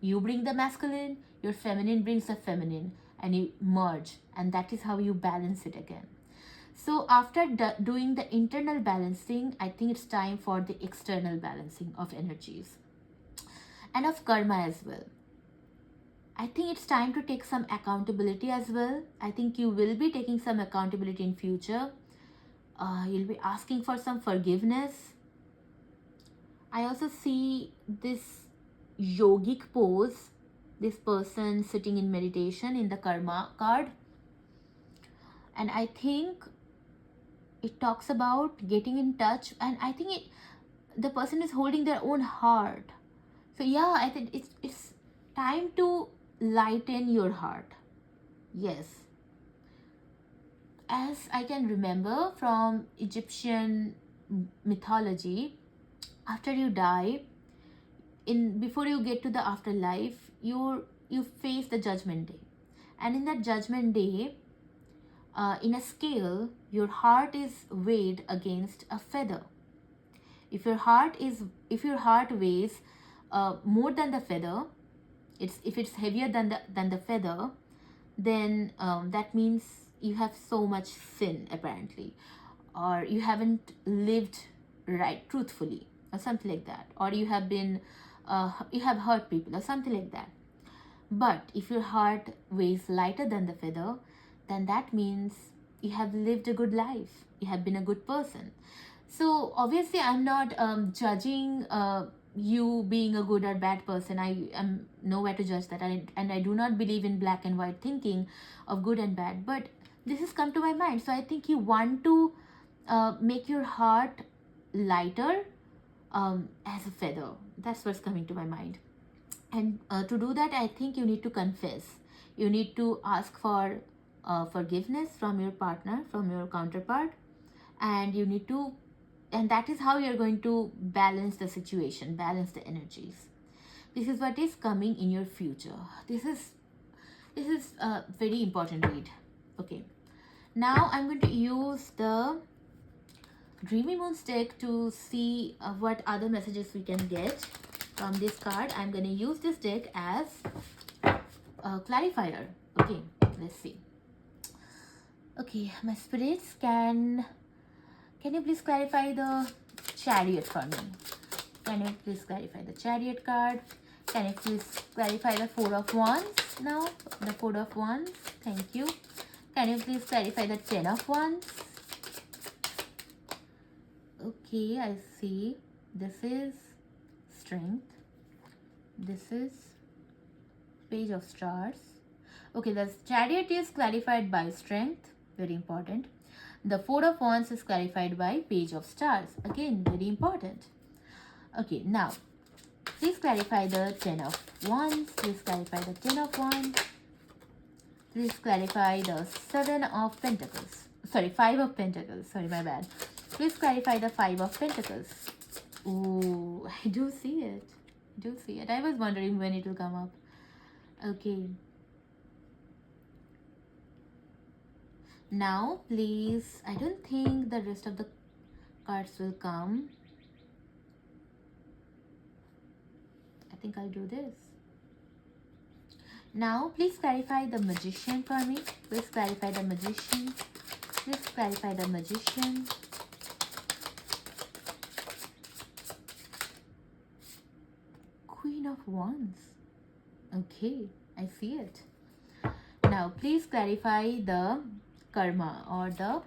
You bring the masculine, your feminine brings the feminine, and you merge, and that is how you balance it again. So after doing the internal balancing, I think it's time for the external balancing of energies and of karma as well. I think it's time to take some accountability as well. I think you will be taking some accountability in future. You'll be asking for some forgiveness. I also see this yogic pose, this person sitting in meditation in the karma card. And I think it talks about getting in touch, and I think the person is holding their own heart. So yeah, I think it's time to lighten your heart. Yes, as I can remember from Egyptian mythology, after you die, before you get to the afterlife, you face the judgment day. And in that judgment day, in a scale, your heart is weighed against a feather. If your heart weighs more than the feather, if it's heavier than the feather, then that means you have so much sin apparently, or you haven't lived right truthfully, or something like that, or you have been you have hurt people or something like that. But if your heart weighs lighter than the feather, then that means you have lived a good life, you have been a good person. So obviously I'm not judging you being a good or bad person. I am nowhere to judge that, and I do not believe in black and white thinking of good and bad, but this has come to my mind. So I think you want to make your heart lighter as a feather. That's what's coming to my mind. And to do that, I think you need to confess. You need to ask for forgiveness from your partner, from your counterpart, and you need to, and that is how you're going to balance the situation, balance the energies. This is what is coming in your future. This is a very important read. Okay, now I'm going to use the Dreamy Moon stick to see what other messages we can get from this card. I'm going to use this deck as a clarifier. Okay, let's see. Okay, my spirits, can you please clarify the Chariot for me? Can you please clarify the Chariot card? Can you please clarify the Four of Wands now? The Four of Wands, thank you. Can you please clarify the Ten of Wands? Okay, I see. This is Strength. This is Page of Stars. Okay, the Chariot is clarified by Strength, very important. The Four of Wands is clarified by Page of Stars, again very important. Okay, now please clarify the Ten of Wands. Please clarify the Ten of Wands. Please clarify the Seven of Pentacles. Sorry, Five of Pentacles. Sorry, my bad. Please clarify the Five of Pentacles. Oh, I do see it. I do see it. I was wondering when it will come up. Okay. Now, please, I don't think the rest of the cards will come. I think I'll do this. Now, please clarify the Magician for me. Please clarify the Magician. Please clarify the Magician. Queen of Wands. Okay, I see it. Now, please clarify the Karma or the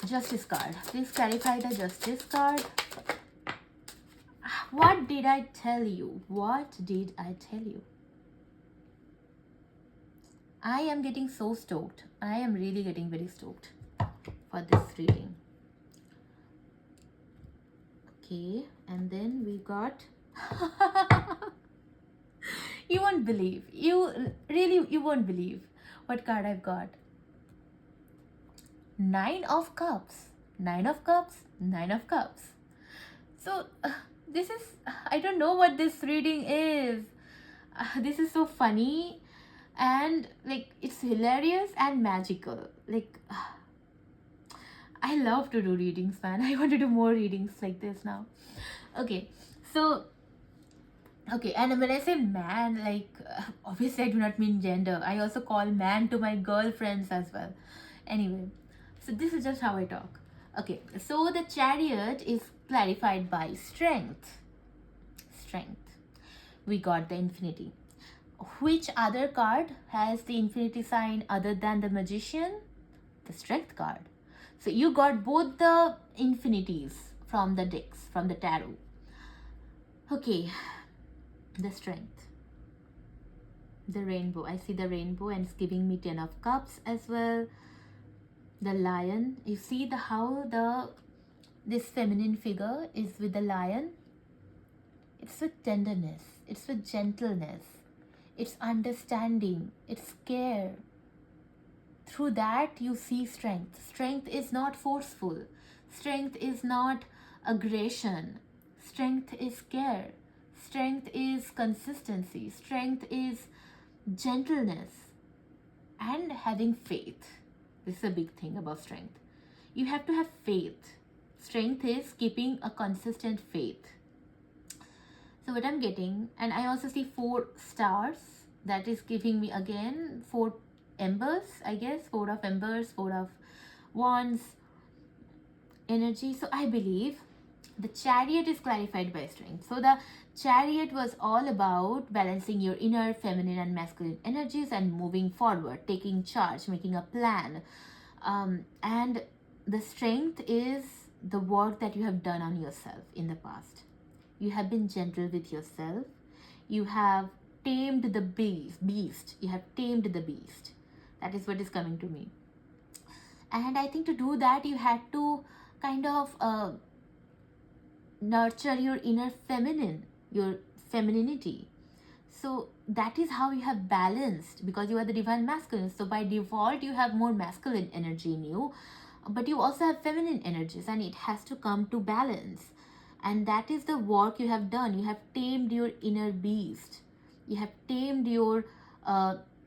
Justice card. Please clarify the Justice card. What did I tell you? What did I tell you? I am getting so stoked. I am really getting very stoked for this reading. Okay, and then we got you won't believe. You won't believe what card I've got. 9 of Cups. 9 of Cups. 9 of Cups. So this is, I don't know what this reading is. This is so funny and like it's hilarious and magical. Like I love to do readings, man. I want to do more readings like this now. Okay, so okay, and when I say man, like obviously I do not mean gender. I also call man to my girlfriends as well. Anyway, so this is just how I talk. Okay, so the Chariot is clarified by strength. Strength. We got the Infinity. Which other card has the Infinity sign other than the Magician? The Strength card. So you got both the infinities from the decks, from the tarot. Okay, the Strength. The Rainbow. I see the Rainbow and it's giving me 10 of Cups as well. The Lion. You see this feminine figure is with the Lion. It's with tenderness. It's with gentleness. It's understanding. It's care. Through that you see strength. Strength is not forceful. Strength is not aggression. Strength is care. Strength is consistency. Strength is gentleness and having faith. This is a big thing about strength. You have to have faith. Strength is keeping a consistent faith. So what I'm getting, and I also see 4 stars. That is giving me again 4 embers, I guess. 4 of embers, 4 of wands energy. So I believe the Chariot is clarified by strength. So the Chariot was all about balancing your inner feminine and masculine energies and moving forward, taking charge, making a plan. And the strength is the work that you have done on yourself in the past. You have been gentle with yourself. You have tamed the beast. You have tamed the beast. That is what is coming to me. And I think to do that, you had to kind of nurture your inner feminine, your femininity. So that is how you have balanced, because you are the divine masculine. So by default, you have more masculine energy in you, but you also have feminine energies, and it has to come to balance. And that is the work you have done. You have tamed your inner beast. You have tamed your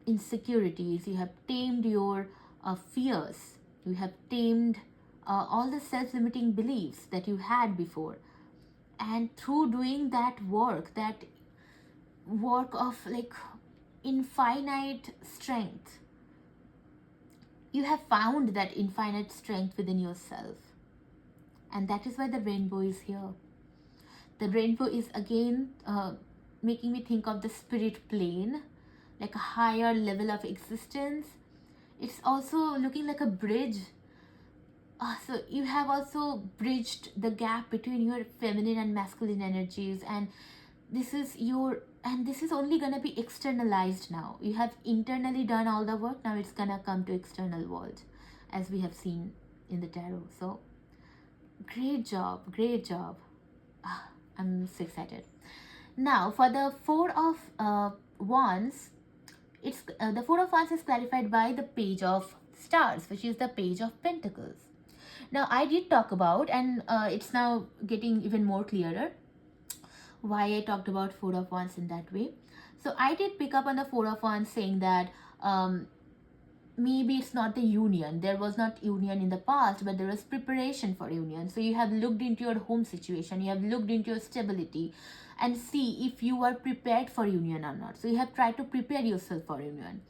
insecurities. You have tamed your fears. You have tamed all the self-limiting beliefs that you had before. And through doing that work of like infinite strength, you have found that infinite strength within yourself. And that is why the rainbow is here. The rainbow is again making me think of the spirit plane, like a higher level of existence. It's also looking like a bridge. So you have also bridged the gap between your feminine and masculine energies, and this is only gonna be externalized now. You have internally done all the work. Now it's gonna come to external world, as we have seen in the tarot. So great job. I'm so excited. Now for the 4 of wands, it's the 4 of wands is clarified by the page of stars, which is the page of pentacles. Now I did talk about, and it's now getting even more clearer why I talked about 4 of wands in that way. So I did pick up on the 4 of wands saying that maybe it's not the union. There was not union in the past, but there was preparation for union. So you have looked into your home situation, you have looked into your stability and see if you are prepared for union or not. So you have tried to prepare yourself for union.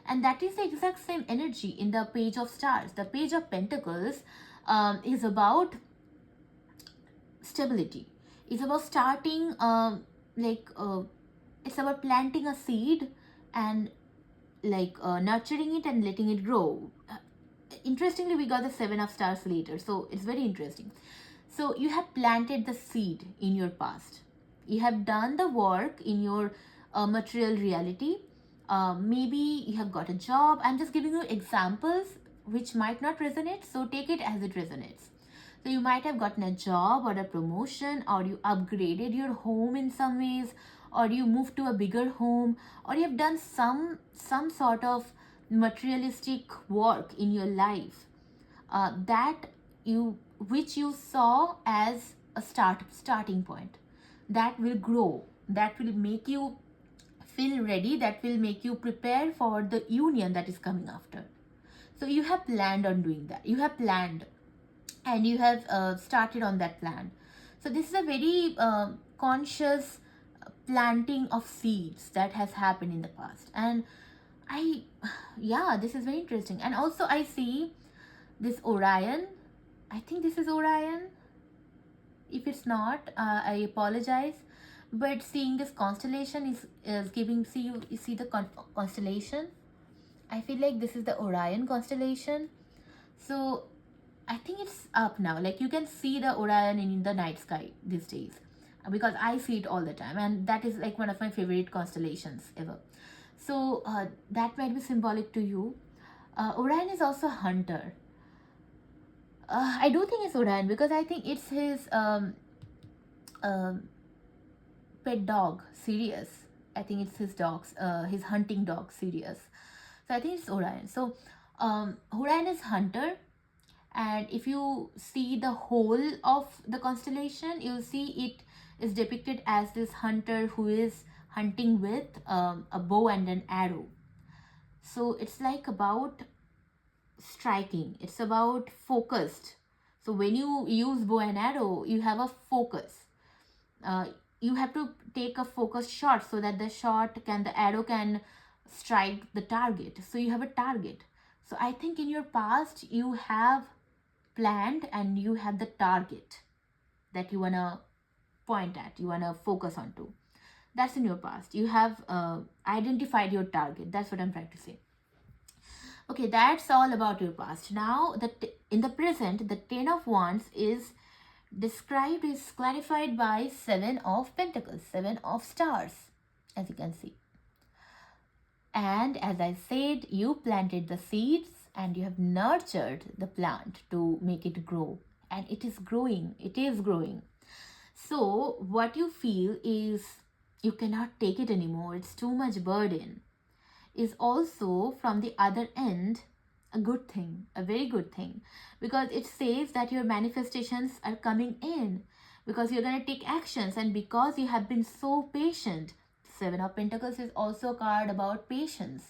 And that is the exact same energy in the page of stars. The page of pentacles is about stability. It's about starting it's about planting a seed and nurturing it and letting it grow. interestingly, we got the 7 of stars later, so it's very interesting. So you have planted the seed in your past. You have done the work in your material reality. Maybe you have got a job. I'm just giving you examples which might not resonate, so take it as it resonates. So you might have gotten a job or a promotion, or you upgraded your home in some ways, or you moved to a bigger home, or you have done some sort of materialistic work in your life, that you which you saw as a starting point, that will grow, that will make you feel ready, that will make you prepare for the union that is coming after. So you have planned on doing that, you have planned, and you have started on that plan. So this is a very conscious planting of seeds that has happened in the past. And I yeah, this is very interesting. And also I see this Orion. I think this is Orion. If it's not, I apologize. But seeing this constellation is giving, you see the constellation. I feel like this is the Orion constellation. So I think it's up now. Like you can see the Orion in the night sky these days, because I see it all the time, and that is like one of my favorite constellations ever. So that might be symbolic to you. Orion is also a hunter. I do think it's Orion because I think it's his pet dog, Sirius. I think it's his hunting dog, Sirius. So I think it's Orion. So Orion is hunter, and if you see the whole of the constellation, you'll see it is depicted as this hunter who is hunting with a bow and an arrow. So it's like about striking, it's about focused. So when you use bow and arrow, you have a focus. You have to take a focused shot so that the arrow can strike the target. So you have a target. So I think in your past you have planned and you have the target that you wanna point at, you wanna focus on to. That's in your past. You have identified your target. That's what I'm trying to say. Okay, that's all about your past. Now, in the present, the 10 of Wands is clarified by 7 of Pentacles, 7 of stars, as you can see. And as I said, you planted the seeds and you have nurtured the plant to make it grow. And it is growing. It is growing. So what you feel is you cannot take it anymore. It's too much burden. Is also from the other end a good thing, a very good thing, because it says that your manifestations are coming in, because you're going to take actions, and because you have been so patient. 7 of Pentacles is also a card about patience.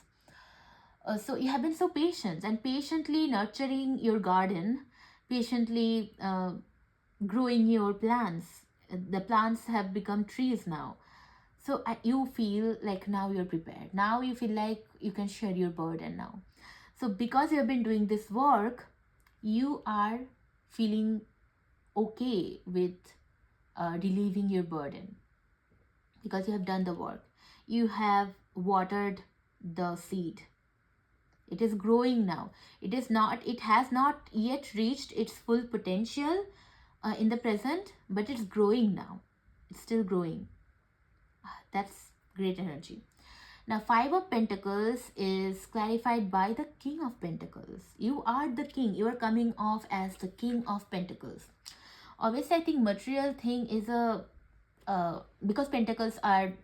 So you have been so patient and patiently nurturing your garden, patiently growing your plants. The plants have become trees now. So you feel like now you're prepared. Now you feel like you can share your burden now. So because you have been doing this work, you are feeling okay with relieving your burden. Because you have done the work. You have watered the seed. It is growing now. It has not yet reached its full potential in the present, but it's growing now. It's still growing. That's great energy. Now 5 of Pentacles is clarified by the King of Pentacles. You are the king. You are coming off as the King of Pentacles. Obviously, I think material thing is because Pentacles are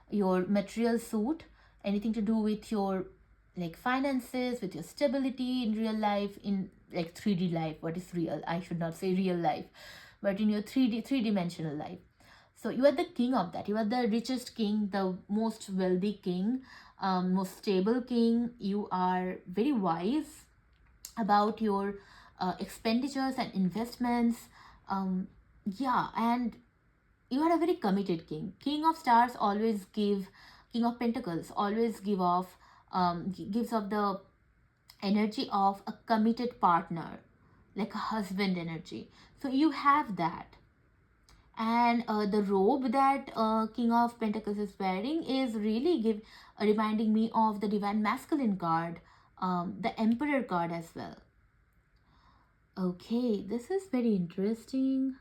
your material suit, anything to do with your like finances, with your stability in real life, in like 3D life. What is real? I should not say real life, but in your 3D-dimensional life. So you are the king of that. You are the richest king, the most wealthy king, most stable king. You are very wise about your expenditures and investments. Yeah, and you are a very committed king. King of Pentacles always gives off the energy of a committed partner, like a husband energy. So you have that. And the robe that King of Pentacles is wearing is really reminding me of the Divine Masculine card, the Emperor card as well. Okay, this is very interesting.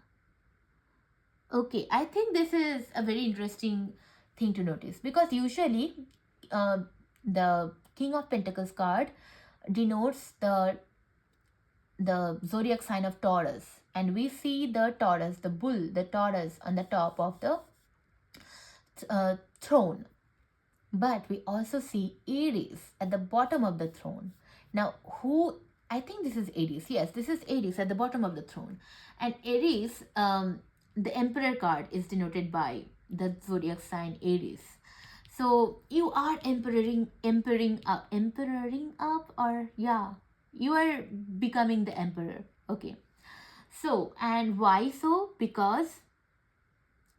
Okay, I think this is a very interesting thing to notice, because usually uh, the King of Pentacles card denotes the zodiac sign of Taurus, and we see the Taurus, the bull, the Taurus on the top of the throne. But we also see Aries at the bottom of the throne. Now, who, I think this is Aries. Yes, this is Aries at the bottom of the throne. And Aries, the Emperor card is denoted by the zodiac sign Aries. So you are emperoring up, or yeah, you are becoming the emperor. Okay. So, and why so? Because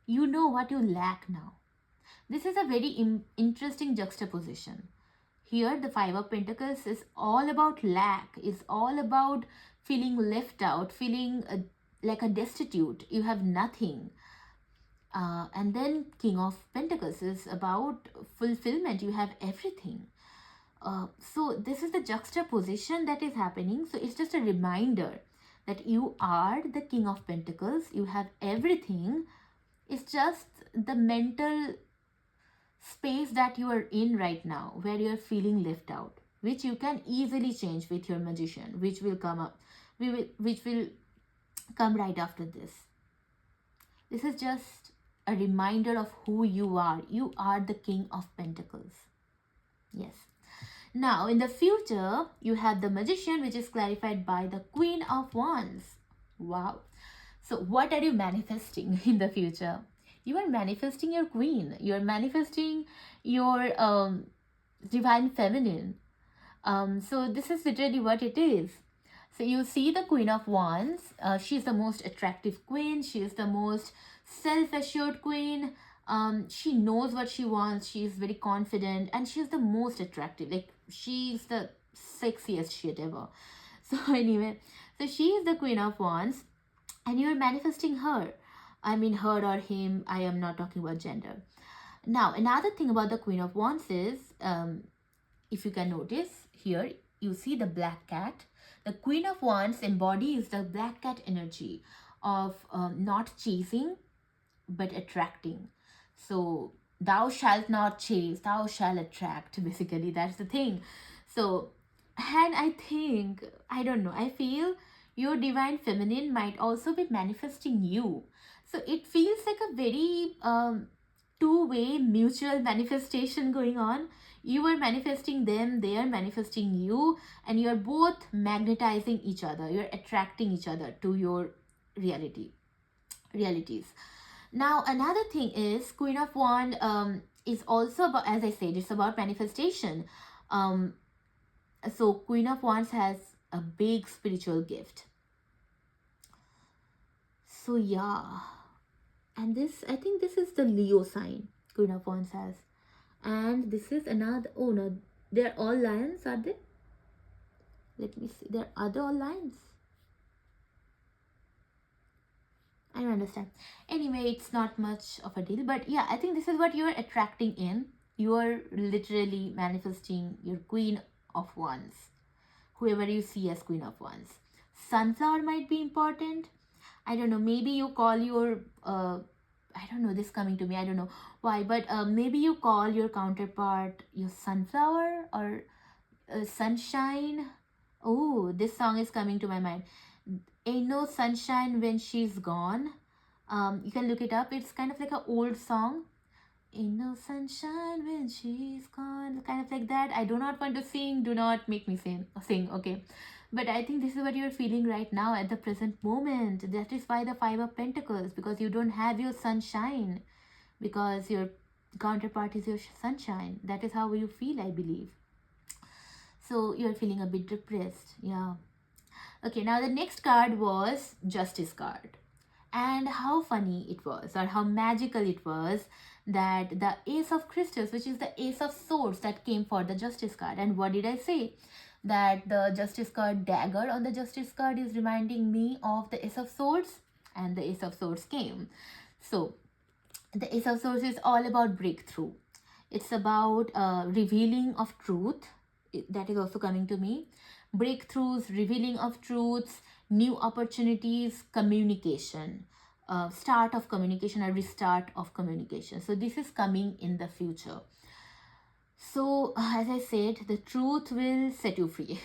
you know what you lack now. This is a very interesting juxtaposition. Here, the Five of Pentacles is all about lack, is all about feeling left out, feeling like a destitute. You have nothing. And then King of Pentacles is about fulfillment. You have everything. So this is the juxtaposition that is happening. So it's just a reminder that you are the King of Pentacles. You have everything. It's just the mental space that you are in right now where you are feeling left out, which you can easily change with your Magician, which will come up, which will come right after this. This is just a reminder of who you are. You are the King of Pentacles. Yes. Now, in the future, you have the Magician, which is clarified by the Queen of Wands. Wow. So, what are you manifesting in the future? You are manifesting your queen. You are manifesting your divine feminine. So, this is literally what it is. So, you see the Queen of Wands. She is the most attractive queen. She is the most self-assured queen. She knows what she wants. She is very confident, and she is the most attractive. Like, she's the sexiest shit ever. So anyway, so she is the Queen of Wands, and you're manifesting her. I mean, her or him. I am not talking about gender. Now, another thing about the Queen of Wands is, if you can notice here, you see the black cat. The Queen of Wands embodies the black cat energy of not chasing but attracting. So thou shalt not chase, thou shalt attract. Basically, that's the thing. So, and I think, I don't know, I feel your divine feminine might also be manifesting you. So it feels like a very two-way mutual manifestation going on. You are manifesting them, they are manifesting you, and you're both magnetizing each other. You're attracting each other to your realities. Now, another thing is Queen of Wands is also about, as I said, it's about manifestation. So Queen of Wands has a big spiritual gift. So yeah, and this, I think this is the Leo sign Queen of Wands has, and this is another. Oh no, they're all lions, are they? Let me see. Are they all lions? I don't understand. Anyway, it's not much of a deal, but yeah, I think this is what you're attracting in. You are literally manifesting your Queen of Wands, whoever you see as Queen of Wands. Sunflower might be important. I don't know, maybe you call your I don't know, this coming to me, I don't know why, but maybe you call your counterpart your sunflower or sunshine. Oh, this song is coming to my mind. Ain't no sunshine when she's gone. You can look it up. It's kind of like an old song. Ain't no sunshine when she's gone. Kind of like that. I do not want to sing. Do not make me sing. Okay. But I think this is what you're feeling right now at the present moment. That is why the Five of Pentacles. Because you don't have your sunshine. Because your counterpart is your sunshine. That is how you feel, I believe. So you're feeling a bit depressed. Yeah. Okay, now the next card was Justice card. And how funny it was, or how magical it was, that the Ace of Crystals, which is the Ace of Swords, that came for the Justice card. And what did I say? That the Justice card dagger on the Justice card is reminding me of the Ace of Swords, and the Ace of Swords came. So the Ace of Swords is all about breakthrough. It's about revealing of truth. that is also coming to me. Breakthroughs, revealing of truths, new opportunities, communication, start of communication, or restart of communication. So this is coming in the future. So as I said, the truth will set you free.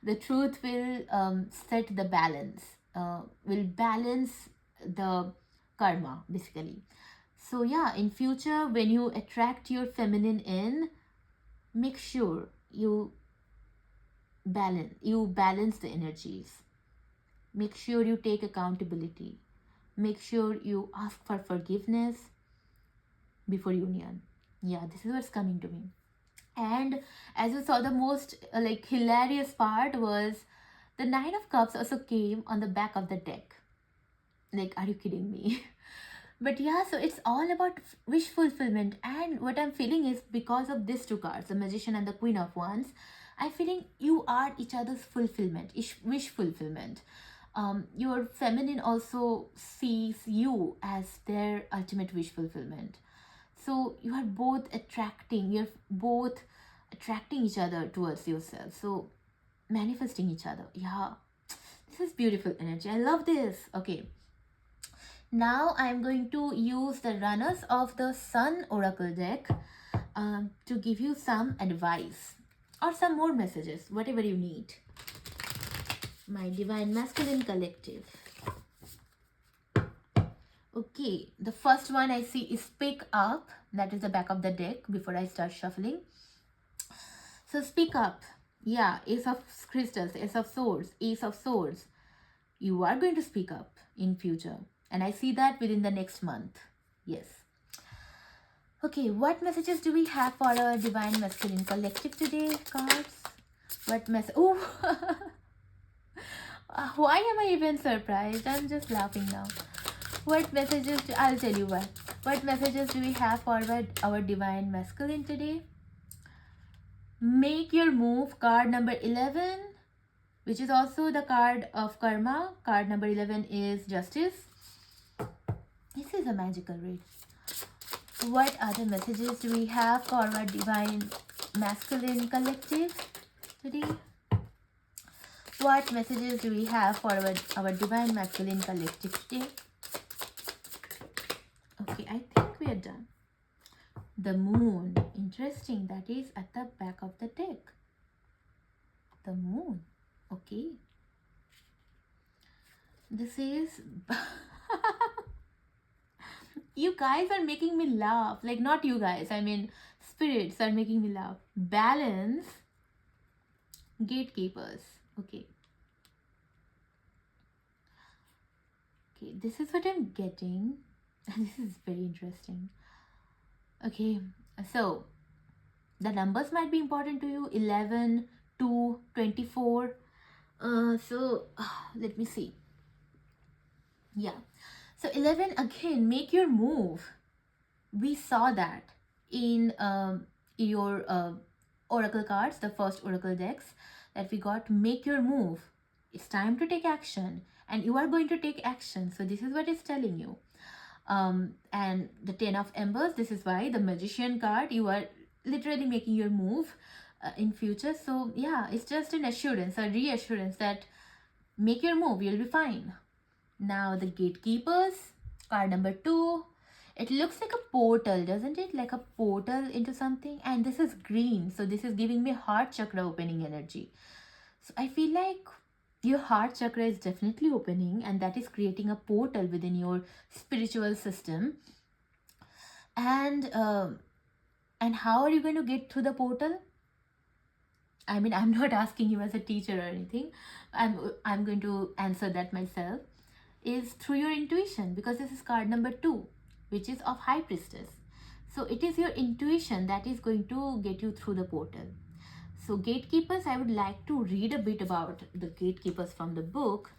The truth will set the balance, will balance the karma basically. So yeah, in future when you attract your feminine in, make sure you balance the energies. Make sure you take accountability. Make sure you ask for forgiveness before union. Yeah, this is what's coming to me. And as you saw, the most like hilarious part was the Nine of Cups also came on the back of the deck. Like, are you kidding me? But yeah, so it's all about wish fulfillment. And what I'm feeling is, because of these two cards, the Magician and the Queen of Wands, I'm feeling you are each other's fulfillment, wish fulfillment. Your feminine also sees you as their ultimate wish fulfillment. So you're both attracting each other towards yourself. So manifesting each other. Yeah, this is beautiful energy. I love this. Okay, now I'm going to use the runners of the Sun Oracle deck to give you some advice or some more messages, whatever you need. My Divine Masculine Collective. Okay, the first one I see is Speak Up. That is the back of the deck before I start shuffling. So speak up. Yeah, Ace of Crystals, Ace of Swords, Ace of Swords. You are going to speak up in future. And I see that within the next month. Yes. Okay, what messages do we have for our Divine Masculine Collective today, cards? What message? Oh, why am I even surprised? I'm just laughing now. What messages I'll tell you what. What messages do we have for our Divine Masculine today? Make your move, card number 11, which is also the card of karma. Card number 11 is Justice. This is a magical read. What other messages do we have for our Divine Masculine Collective today? What messages do we have for our Divine Masculine Collective today? Okay, I think we are done. The Moon. Interesting. That is at the back of the deck. The Moon. Okay. This is... You guys are making me laugh. Like, not you guys. I mean, spirits are making me laugh. Balance. Gatekeepers. Okay. Okay, this is what I'm getting. This is very interesting. Okay, so the numbers might be important to you. 11, 2, 24. Let me see. Yeah. So 11, again, make your move. We saw that in your oracle cards, the first oracle decks that we got. Make your move. It's time to take action, and you are going to take action. So this is what it's telling you. And the 10 of Embers, this is why the Magician card, you are literally making your move in future. So yeah, it's just an assurance, a reassurance that make your move, you'll be fine. Now the Gatekeepers, card number 2. It looks like a portal, doesn't it? Like a portal into something. And this is green, so this is giving me heart chakra opening energy. So I feel like your heart chakra is definitely opening, and that is creating a portal within your spiritual system. And how are you going to get through the portal? I mean, I'm not asking you as a teacher or anything. I'm going to answer that myself. Is through your intuition, because this is card number 2, which is of High Priestess. So it is your intuition that is going to get you through the portal. So Gatekeepers, I would like to read a bit about the Gatekeepers from the book.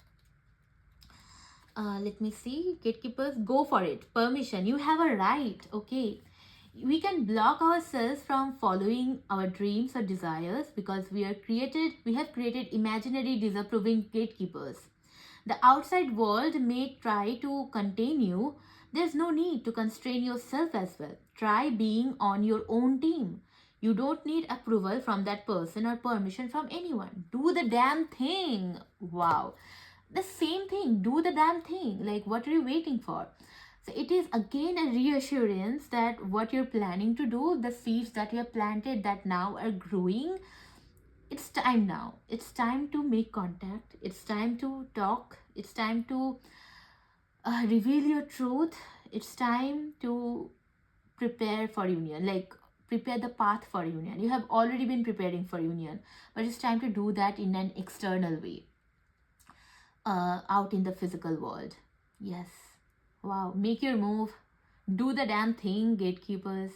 Let me see. Gatekeepers, go for it. Permission. You have a right. Okay. We can block ourselves from following our dreams or desires because we have created imaginary disapproving gatekeepers. The outside world may try to contain you. There's no need to constrain yourself as well. Try being on your own team. You don't need approval from that person or permission from anyone. Do the damn thing. Wow. The same thing. Do the damn thing. Like, what are you waiting for? So it is again a reassurance that what you're planning to do, the seeds that you have planted that now are growing, it's time now. It's time to make contact. It's time to talk. It's time to reveal your truth. It's time to prepare for union, like prepare the path for union. You have already been preparing for union, but it's time to do that in an external way, out in the physical world. Yes. Wow. Make your move. Do the damn thing, gatekeepers.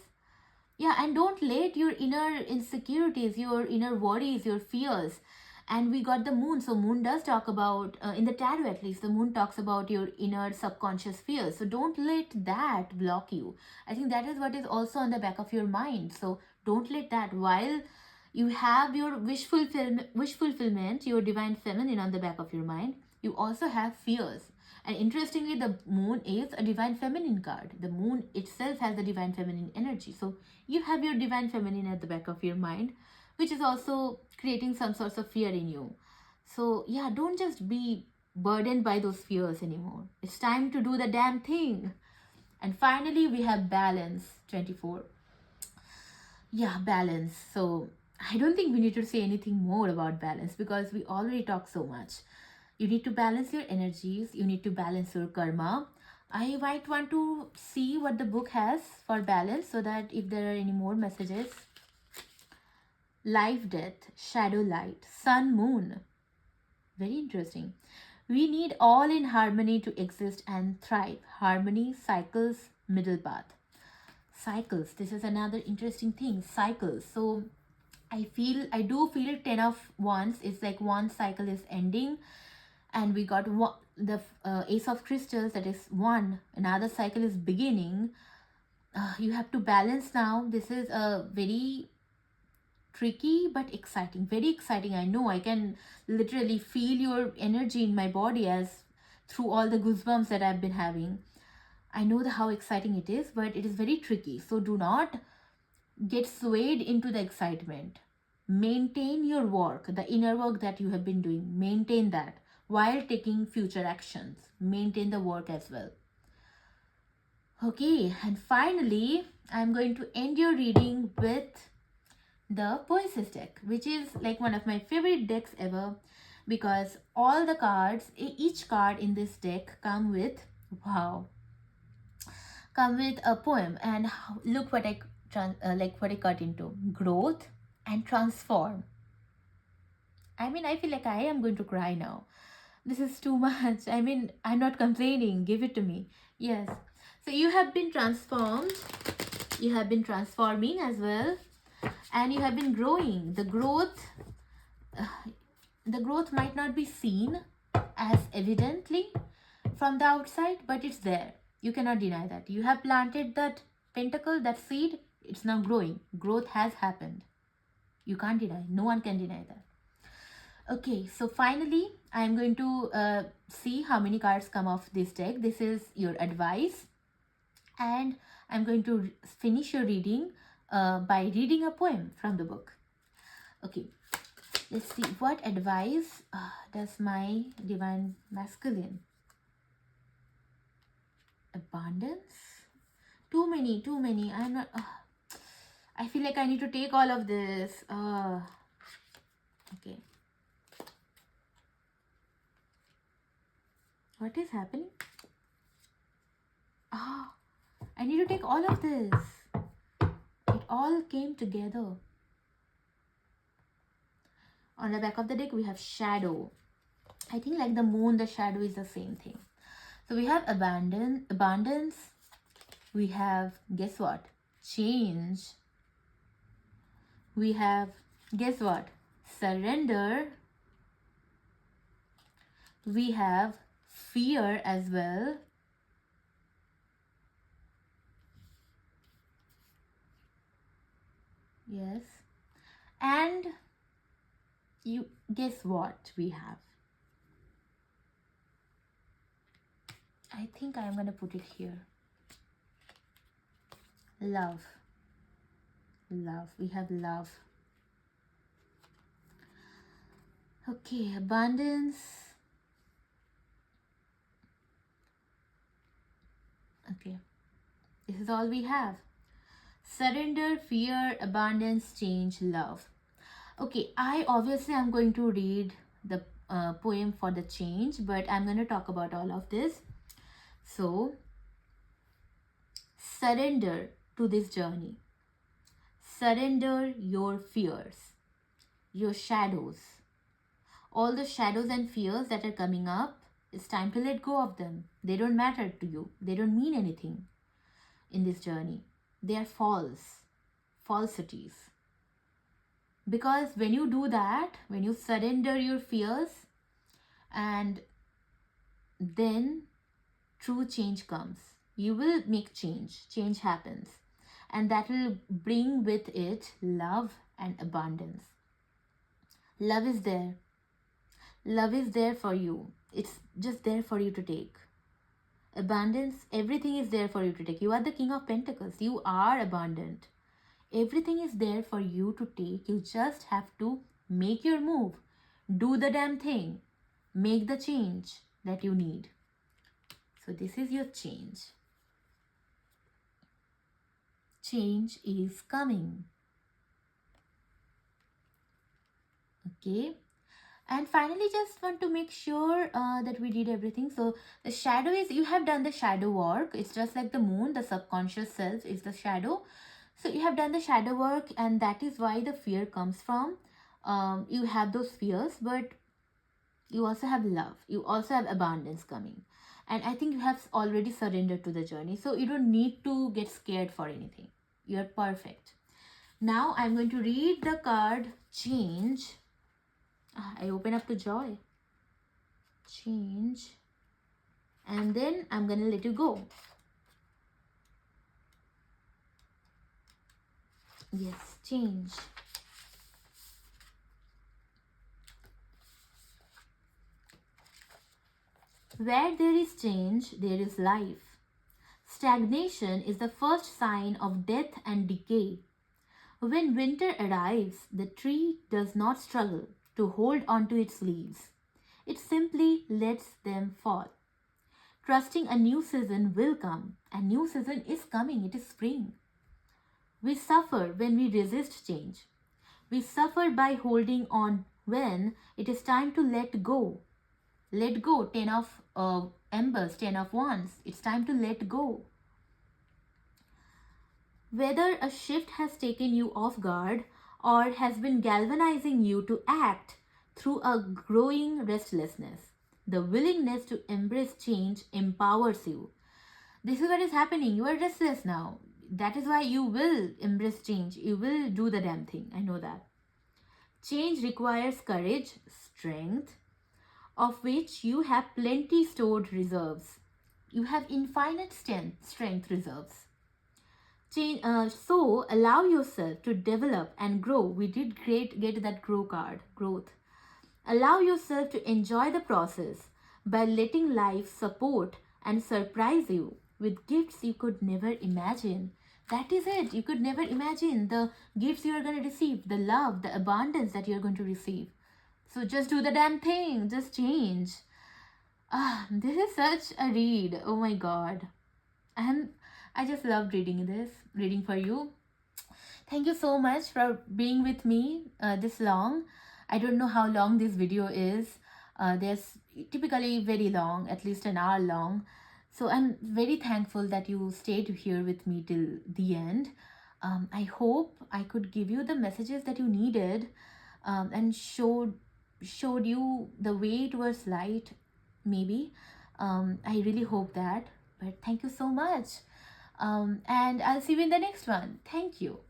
Yeah, and don't let your inner insecurities, your inner worries, your fears. And we got the moon. So moon does talk about, in the tarot at least, the moon talks about your inner subconscious fears. So don't let that block you. I think that is what is also on the back of your mind. So don't let that, while you have your wish fulfillment, your divine feminine on the back of your mind, you also have fears. And interestingly, the moon is a divine feminine card. The moon itself has the divine feminine energy. So you have your divine feminine at the back of your mind, which is also creating some sorts of fear in you. So yeah, don't just be burdened by those fears anymore. It's time to do the damn thing. And finally, we have balance, 24. Yeah, balance. So I don't think we need to say anything more about balance because we already talk so much. You need to balance your energies. You need to balance your karma. I might want to see what the book has for balance so that if there are any more messages. Life, death, shadow, light, sun, moon. Very interesting. We need all in harmony to exist and thrive. Harmony, cycles, middle path. Cycles. This is another interesting thing. Cycles. So I do feel 10 of wands. It's like one cycle is ending. And we got the ace of crystals, that is one. Another cycle is beginning. You have to balance now. This is a very tricky but exciting. Very exciting. I know I can literally feel your energy in my body as through all the goosebumps that I've been having. I know how exciting it is, but it is very tricky. So do not get swayed into the excitement. Maintain your work, the inner work that you have been doing. Maintain that while taking future actions. Maintain the work as well. Okay, and finally, I'm going to end your reading with the Poesis deck, which is like one of my favorite decks ever because all the cards, each card in this deck come with a poem. And look what I cut into: growth and transform. I mean, I feel like I am going to cry now. This is too much. I mean, I'm not complaining. Give it to me. Yes. So you have been transformed. You have been transforming as well. And you have been growing. The growth might not be seen as evidently from the outside, but it's there. You cannot deny that. You have planted that pentacle, that seed. It's now growing. Growth has happened. You can't deny. No one can deny that. Okay, so finally, I'm going to see how many cards come off this deck. This is your advice. And I'm going to finish your reading by reading a poem from the book. Okay, let's see. What advice does my divine masculine? Abundance? Too many. I'm not... I feel like I need to take all of this. Okay. What is happening? I need to take all of this. It all came together. On the back of the deck, we have shadow. I think like the moon, the shadow is the same thing. So we have abundance. We have, guess what? Change. We have, guess what? Surrender. We have fear as well. Yes. And you guess what we have? I think I'm going to put it here. Love. love. We have love. Okay, abundance. Okay, this is all we have. Surrender, fear, abundance, change, love. Okay, I'm going to read the poem for the change, but I'm going to talk about all of this. So, surrender to this journey. Surrender your fears, your shadows. All the shadows and fears that are coming up, it's time to let go of them. They don't matter to you. They don't mean anything in this journey. They are falsities. Because when you do that, when you surrender your fears, and then true change comes. You will make change. Change happens. And that will bring with it love and abundance. Love is there. Love is there for you. It's just there for you to take. Abundance, everything is there for you to take. You are the King of Pentacles. You are abundant. Everything is there for you to take. You just have to make your move. Do the damn thing. Make the change that you need. So this is your change. Change is coming. Okay. And finally, just want to make sure that we did everything. So the shadow is, you have done the shadow work. It's just like the moon, the subconscious self is the shadow. So you have done the shadow work, and that is why the fear comes from. You have those fears, but you also have love. You also have abundance coming. And I think you have already surrendered to the journey. So you don't need to get scared for anything. You're perfect. Now I'm going to read the card Change. I open up to Joy. Change. And then I'm going to let you go. Yes, change. Where there is change, there is life. Stagnation is the first sign of death and decay. When winter arrives, the tree does not struggle to hold on to its leaves. It simply lets them fall. Trusting a new season will come. A new season is coming. It is spring. We suffer when we resist change. We suffer by holding on when it is time to let go. Let go, 10 of embers, 10 of wands. It's time to let go. Whether a shift has taken you off guard or has been galvanizing you to act through a growing restlessness, the willingness to embrace change empowers you. This is what is happening. You are restless now. That is why you will embrace change. You will do the damn thing. I know that. Change requires courage, strength, of which you have plenty stored reserves. You have infinite strength reserves. So allow yourself to develop and grow. We did get that grow card, growth. Allow yourself to enjoy the process by letting life support and surprise you with gifts you could never imagine. That is it. You could never imagine the gifts you are going to receive, the love, the abundance that you are going to receive. So just do the damn thing. Just change. This is such a read. Oh my god. And I just loved reading for you. Thank you so much for being with me this long. I don't know how long this video is. There's typically very long, at least an hour long. So I'm very thankful that you stayed here with me till the end. I hope I could give you the messages that you needed and showed you the way towards light, maybe. I really hope that. But thank you so much. And I'll see you in the next one. Thank you.